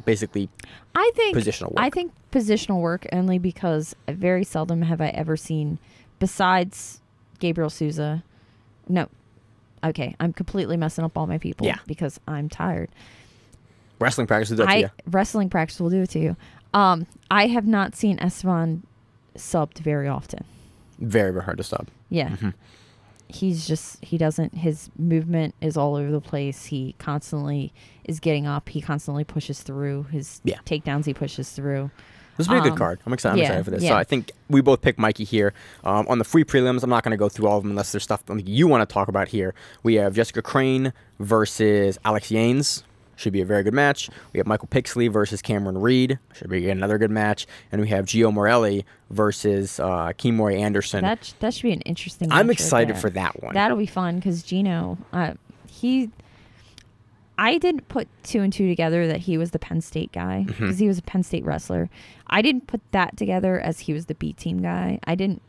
S2: basically positional work?
S3: I think positional work only because very seldom have I ever seen, besides Gabriel Souza, no. Okay, I'm completely messing up all my people because I'm tired.
S2: Wrestling practice will do it to you.
S3: Wrestling practice will do it to you. I have not seen Esteban subbed very often.
S2: Very, very hard to sub.
S3: Yeah. Mm-hmm. His movement is all over the place. He constantly is getting up. He constantly pushes through. His takedowns he pushes through.
S2: This will be a good card. I'm excited for this. So I think we both pick Mikey here. On the free prelims, I'm not going to go through all of them unless there's stuff you want to talk about here. We have Jessica Crane versus Alex Yanes. Should be a very good match. We have Michael Pixley versus Cameron Reed. Should be another good match. And we have Gio Morelli versus Kimori Anderson.
S3: That should be an interesting match.
S2: I'm excited for that one.
S3: That'll be fun because Gino, I didn't put 2 and 2 together that he was the Penn State guy because he was a Penn State wrestler. I didn't put that together as he was the B team guy. I didn't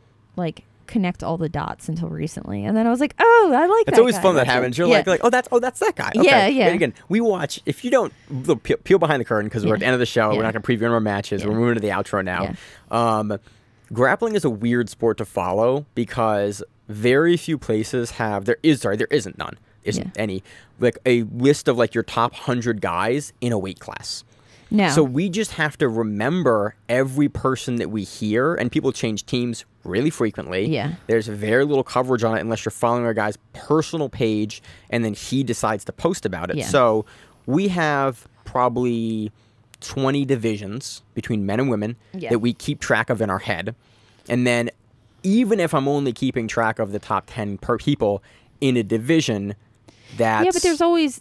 S3: connect all the dots until recently, and then I was like, oh, I like that.
S2: It's always fun that happens. You're like, oh, that's that guy. Okay. Yeah. But again, we watch. If you don't peel behind the curtain because we're at the end of the show, we're not going to preview any more matches. We're moving to the outro now. Grappling is a weird sport to follow because very few places have. There isn't none. Isn't any a list of your top 100 guys in a weight class. No. So we just have to remember every person that we hear, and people change teams really frequently. Yeah. There's very little coverage on it unless you're following our guy's personal page, and then he decides to post about it. Yeah. So we have probably 20 divisions between men and women that we keep track of in our head. And then even if I'm only keeping track of the top 10 per people in a division, but
S3: there's always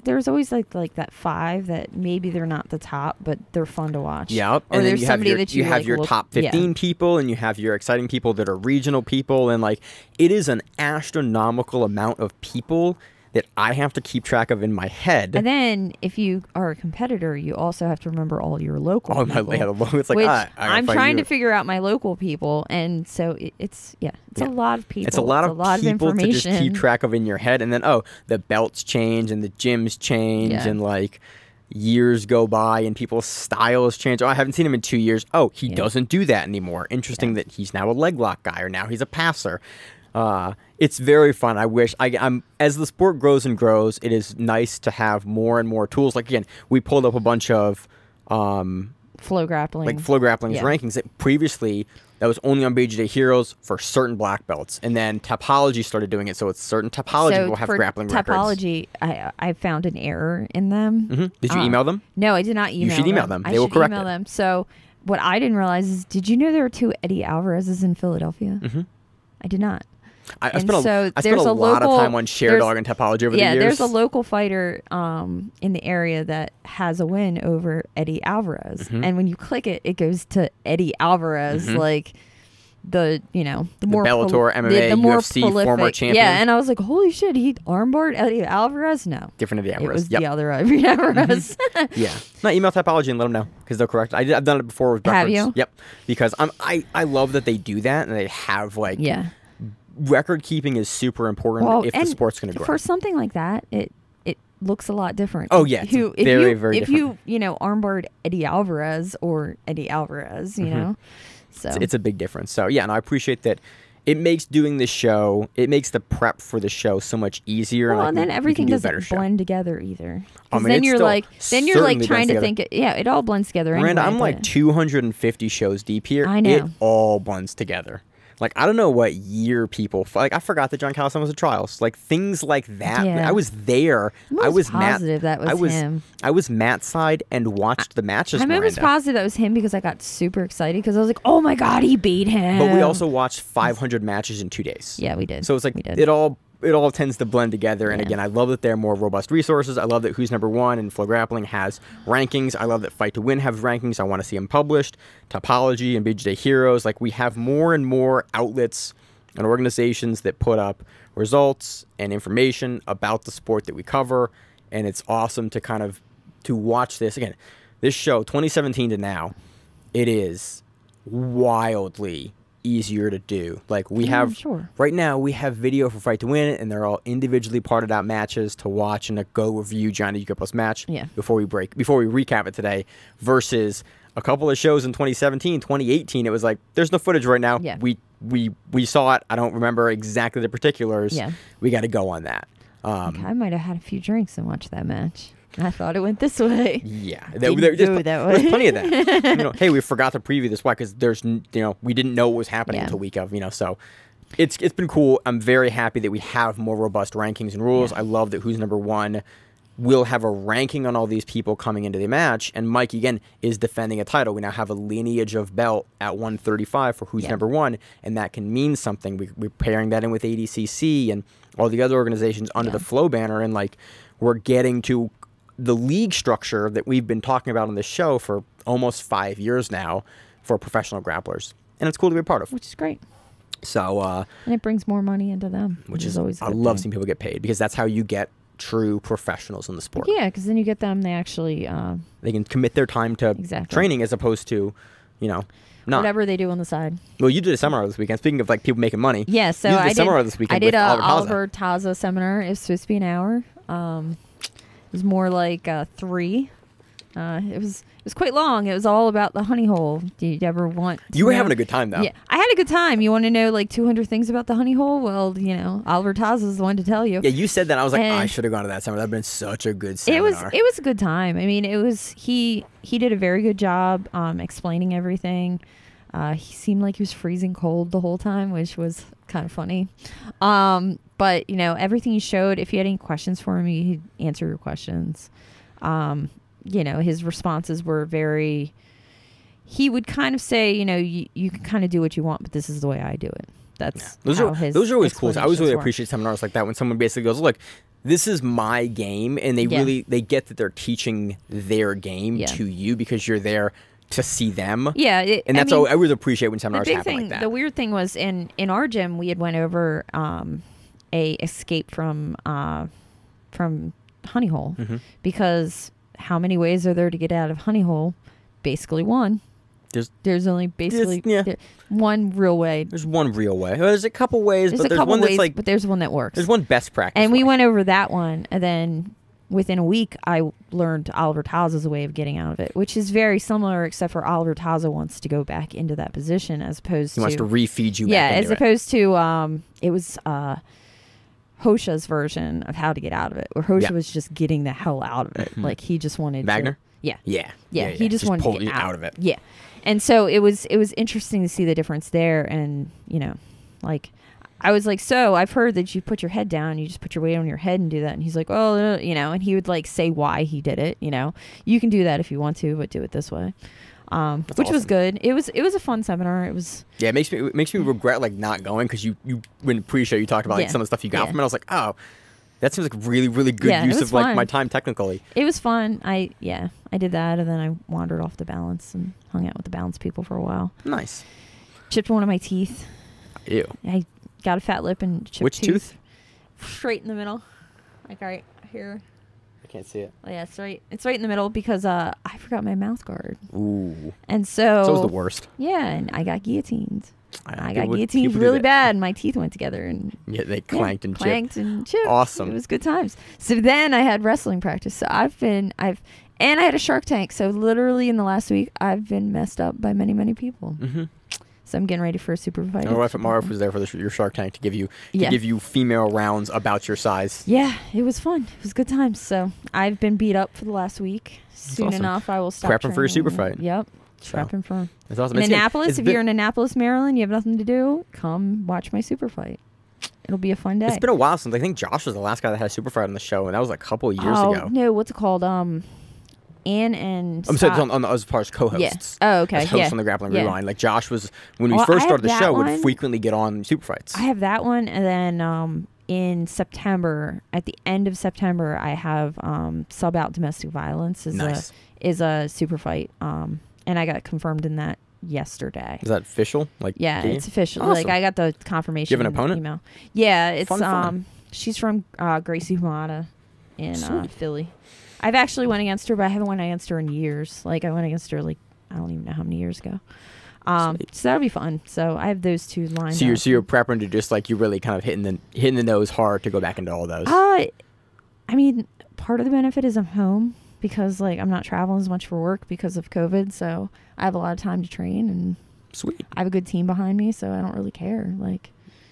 S3: like that 5 that maybe they're not the top, but they're fun to watch.
S2: Yeah,
S3: or
S2: and
S3: there's somebody that
S2: you have your top 15 people, and you have your exciting people that are regional people, and it is an astronomical amount of people that I have to keep track of in my head.
S3: And then if you are a competitor, you also have to remember all your local people.
S2: It's like,
S3: I'm trying to figure out my local people, and so it's a lot of people.
S2: It's a lot of people to just keep track of in your head, and then the belts change and the gyms change and years go by and people's styles change. I haven't seen him in 2 years. He doesn't do that anymore. Interesting that he's now a leg lock guy, or now he's a passer. It's very fun. I wish I'm as the sport grows and grows, it is nice to have more and more tools. Again, we pulled up a bunch of
S3: Flow Grappling,
S2: rankings that previously that was only on BJJ Heroes for certain black belts, and then Topology started doing it, so it's certain Topology will have grappling records.
S3: Topology, I found an error in them.
S2: Did you email them?
S3: No, I did not email them.
S2: You should email them. They will correct
S3: them. So what I didn't realize is, did you know there were 2 Eddie Alvarez's in Philadelphia? I did not.
S2: I spent a lot of time on Sherdog and Topology over the years.
S3: Yeah, there's a local fighter in the area that has a win over Eddie Alvarez. And when you click it, it goes to Eddie Alvarez, the more
S2: Bellator, MMA,
S3: the more
S2: UFC,
S3: prolific.
S2: former champion.
S3: Yeah, and I was like, holy shit, he armbarred Eddie Alvarez? No.
S2: Different Eddie Alvarez.
S3: It was the other Eddie Alvarez.
S2: Yeah. No, email Topology and let them know because they'll correct. I've done it before with records.
S3: Have you?
S2: Yep. Because I love that they do that, and they have record keeping is super important if the sport's going to grow.
S3: For something like that, it looks a lot different.
S2: Oh yeah, very different.
S3: If you armbarred Eddie Alvarez or Eddie Alvarez, you know, so
S2: it's a big difference. So yeah, and I appreciate that. It makes doing the show. It makes the prep for the show so much easier.
S3: Well, and then everything doesn't blend together either. Then you're trying to think. It all blends together.
S2: Miranda,
S3: anyway,
S2: I'm 250 shows deep here.
S3: I know.
S2: It all blends together. Like, I don't know what year people like. I forgot that John Callison was at trials. Like, things like that.
S3: Yeah.
S2: I was there.
S3: I was positive that was him.
S2: I was Matt's side and watched the matches.
S3: I was positive that was him because I got super excited because I was like, oh my God, he beat him.
S2: But we also watched 500 matches in 2 days.
S3: Yeah, we did.
S2: So it's like it all tends to blend together. And again, I love that they're more robust resources. I love that Who's Number One and Flow Grappling has rankings. I love that Fight to Win has rankings. I want to see them published. Topology and BJJ Heroes. Like, we have more and more outlets and organizations that put up results and information about the sport that we cover. And it's awesome to kind of to watch this. Again, this show, 2017 to now, it is wildly easier to do. Like, we have right now, we have video for Fight to Win, and they're all individually parted out matches to watch and to go review Gianni Grippo's match before we recap it today, versus a couple of shows in 2017, 2018. It was like, there's no footage right now. We saw it. I don't remember exactly the particulars. We got to go on that.
S3: I might have had a few drinks and watched that match. I thought it went this way.
S2: Yeah,
S3: there's
S2: plenty of that. Hey, we forgot to preview this. Why? Because we didn't know what was happening until week of. So it's been cool. I'm very happy that we have more robust rankings and rules. I love that Who's Number One will have a ranking on all these people coming into the match. And Mike, again, is defending a title. We now have a lineage of belt at 135 for Who's Number One, and that can mean something. We're pairing that in with ADCC and all the other organizations under the Flow banner, and like, we're getting to the league structure that we've been talking about on this show for almost 5 years now for professional grapplers. And it's cool to be a part of.
S3: Which is great.
S2: So,
S3: and it brings more money into them, which is always a good
S2: I love
S3: thing.
S2: seeing people get paid, because that's how you get true professionals in the sport.
S3: Yeah, because then you get them, they actually...
S2: they can commit their time to training as opposed to, not.
S3: Whatever they do on the side.
S2: Well, you did a seminar this weekend. Speaking of like people making money.
S3: Yeah, so
S2: you did a seminar this weekend.
S3: I did
S2: with
S3: a Oliver Taza seminar. It was supposed to be an hour. It was more like 3. It was quite long. It was all about the honey hole. Do you ever want to
S2: You were
S3: know?
S2: having a good time, though.
S3: Yeah, I had a good time. You want to know like 200 things about the honey hole? Well, Oliver Taza is the one to tell you.
S2: Yeah, you said that. I was like, I should have gone to that seminar. That would have been such a good seminar.
S3: It was a good time. I mean, he did a very good job explaining everything. He seemed like he was freezing cold the whole time, which was kind of funny. But, everything he showed, if you had any questions for him, he'd answer your questions. His responses were he would kind of say, you can kind of do what you want, but this is the way I do it. That's
S2: those are always cool. I always really appreciate seminars like that when someone basically goes, look, this is my game, and they they get that they're teaching their game to you because you're there to see them.
S3: Yeah.
S2: And that's all I always appreciate when seminars happen like that.
S3: The weird thing was in our gym, we had went over a escape from honey hole, because how many ways are there to get out of honey hole? Basically one. There's only basically one real way.
S2: There's one real way. Well, there's a couple ways, but there's one that's like...
S3: But there's one that works.
S2: There's one best practice
S3: And
S2: way.
S3: we went over that one, and then within a week, I learned Oliver Taza's way of getting out of it, which is very similar, except for Oliver Taza wants to go back into that position as opposed to...
S2: He wants to refeed you back into it.
S3: Yeah, as opposed to... it was... Hosha's version of how to get out of it, where Hosha was just getting the hell out of it. Like, he just wanted
S2: Wagner?
S3: to... Yeah.
S2: Yeah.
S3: He just wanted to get
S2: out of it.
S3: Yeah. And so it was interesting to see the difference there. And, like, I was like, so I've heard that you put your head down, you just put your weight on your head and do that. And he's like, oh, and he would like say why he did it. You can do that if you want to, but do it this way. Which was good. It was a fun seminar. It was.
S2: Yeah, it makes me regret like not going, because you when pre-show you talked about like some of the stuff you got from it. I was like, oh, that seems like really, really good use of fun. Like my time technically.
S3: It was fun. I did that, and then I wandered off the balance and hung out with the balance people for a while.
S2: Nice.
S3: Chipped one of my teeth.
S2: Ew.
S3: I got a fat lip and chipped
S2: Which tooth?
S3: Straight in the middle. Like right here.
S2: I can't see it.
S3: Oh, yeah, it's right in the middle because I forgot my mouth guard.
S2: Ooh.
S3: And so...
S2: So it was the worst.
S3: Yeah, and I got guillotined. I got guillotined really bad, and my teeth went together. And
S2: yeah, they clanked and chipped.
S3: Clanked and chipped.
S2: Awesome.
S3: It was good times. So then I had wrestling practice. So and I had a Shark Tank. So literally in the last week, I've been messed up by many, many people. Mm-hmm. So I'm getting ready for a Superfight.
S2: My wife was there for your Shark Tank to give you female rounds about your size.
S3: Yeah, it was fun. It was good times. So I've been beat up for the last week. Soon enough, I will stop
S2: prepping for your Superfight.
S3: Yep. Trapped and firm.
S2: It's awesome.
S3: In Annapolis, if you're in Annapolis, Maryland, you have nothing to do, come watch my super fight. It'll be a fun day.
S2: It's been a while since I think Josh was the last guy that had a super fight on the show, and that was like a couple of years ago.
S3: No, what's it called? Ann and
S2: I'm sorry, as far as co-hosts.
S3: Yeah. Oh, okay.
S2: As hosts on the Grappling Rewind. Like Josh was, when we first started the show, would frequently get on super fights.
S3: I have that one, and then in September, at the end of September, I have Sub Out Domestic Violence is a super fight, and I got confirmed in that yesterday.
S2: Is that official?
S3: It's official.
S2: Awesome.
S3: Like I got the confirmation.
S2: Do you have an opponent?
S3: Email. Yeah, it's
S2: fun.
S3: She's from Gracie Humada in Philly. I've actually went against her, but I haven't went against her in years. Like I went against her I don't even know how many years ago. So that'll be fun. So I have those two lines.
S2: So you're prepping to just you're really kind of hitting the nose hard to go back into all those.
S3: I mean, part of the benefit is I'm home because I'm not traveling as much for work because of COVID. So I have a lot of time to train, and
S2: sweet. I
S3: have a good team behind me, so I don't really care.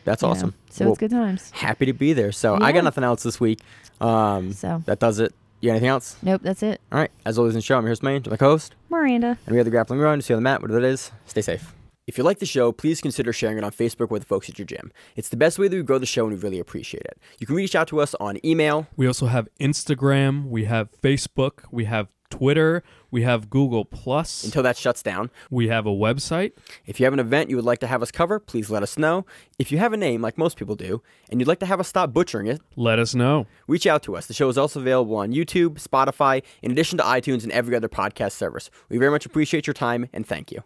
S2: That's awesome.
S3: So it's good times.
S2: Happy to be there. So I got nothing else this week. So that does it. You got anything else?
S3: Nope, that's it.
S2: All right. As always in the show, I'm your host, Maine, my co-host,
S3: Miranda.
S2: And we have the Grappling Run. See you on the mat, whatever that is. Stay safe. If you like the show, please consider sharing it on Facebook with the folks at your gym. It's the best way that we grow the show, and we really appreciate it. You can reach out to us on email.
S4: We also have Instagram. We have Facebook. We have Twitter. We have Google+.
S2: Until that shuts down.
S4: We have a website.
S2: If you have an event you would like to have us cover, please let us know. If you have a name, like most people do, and you'd like to have us stop butchering it,
S4: let us know.
S2: Reach out to us. The show is also available on YouTube, Spotify, in addition to iTunes and every other podcast service. We very much appreciate your time, and thank you.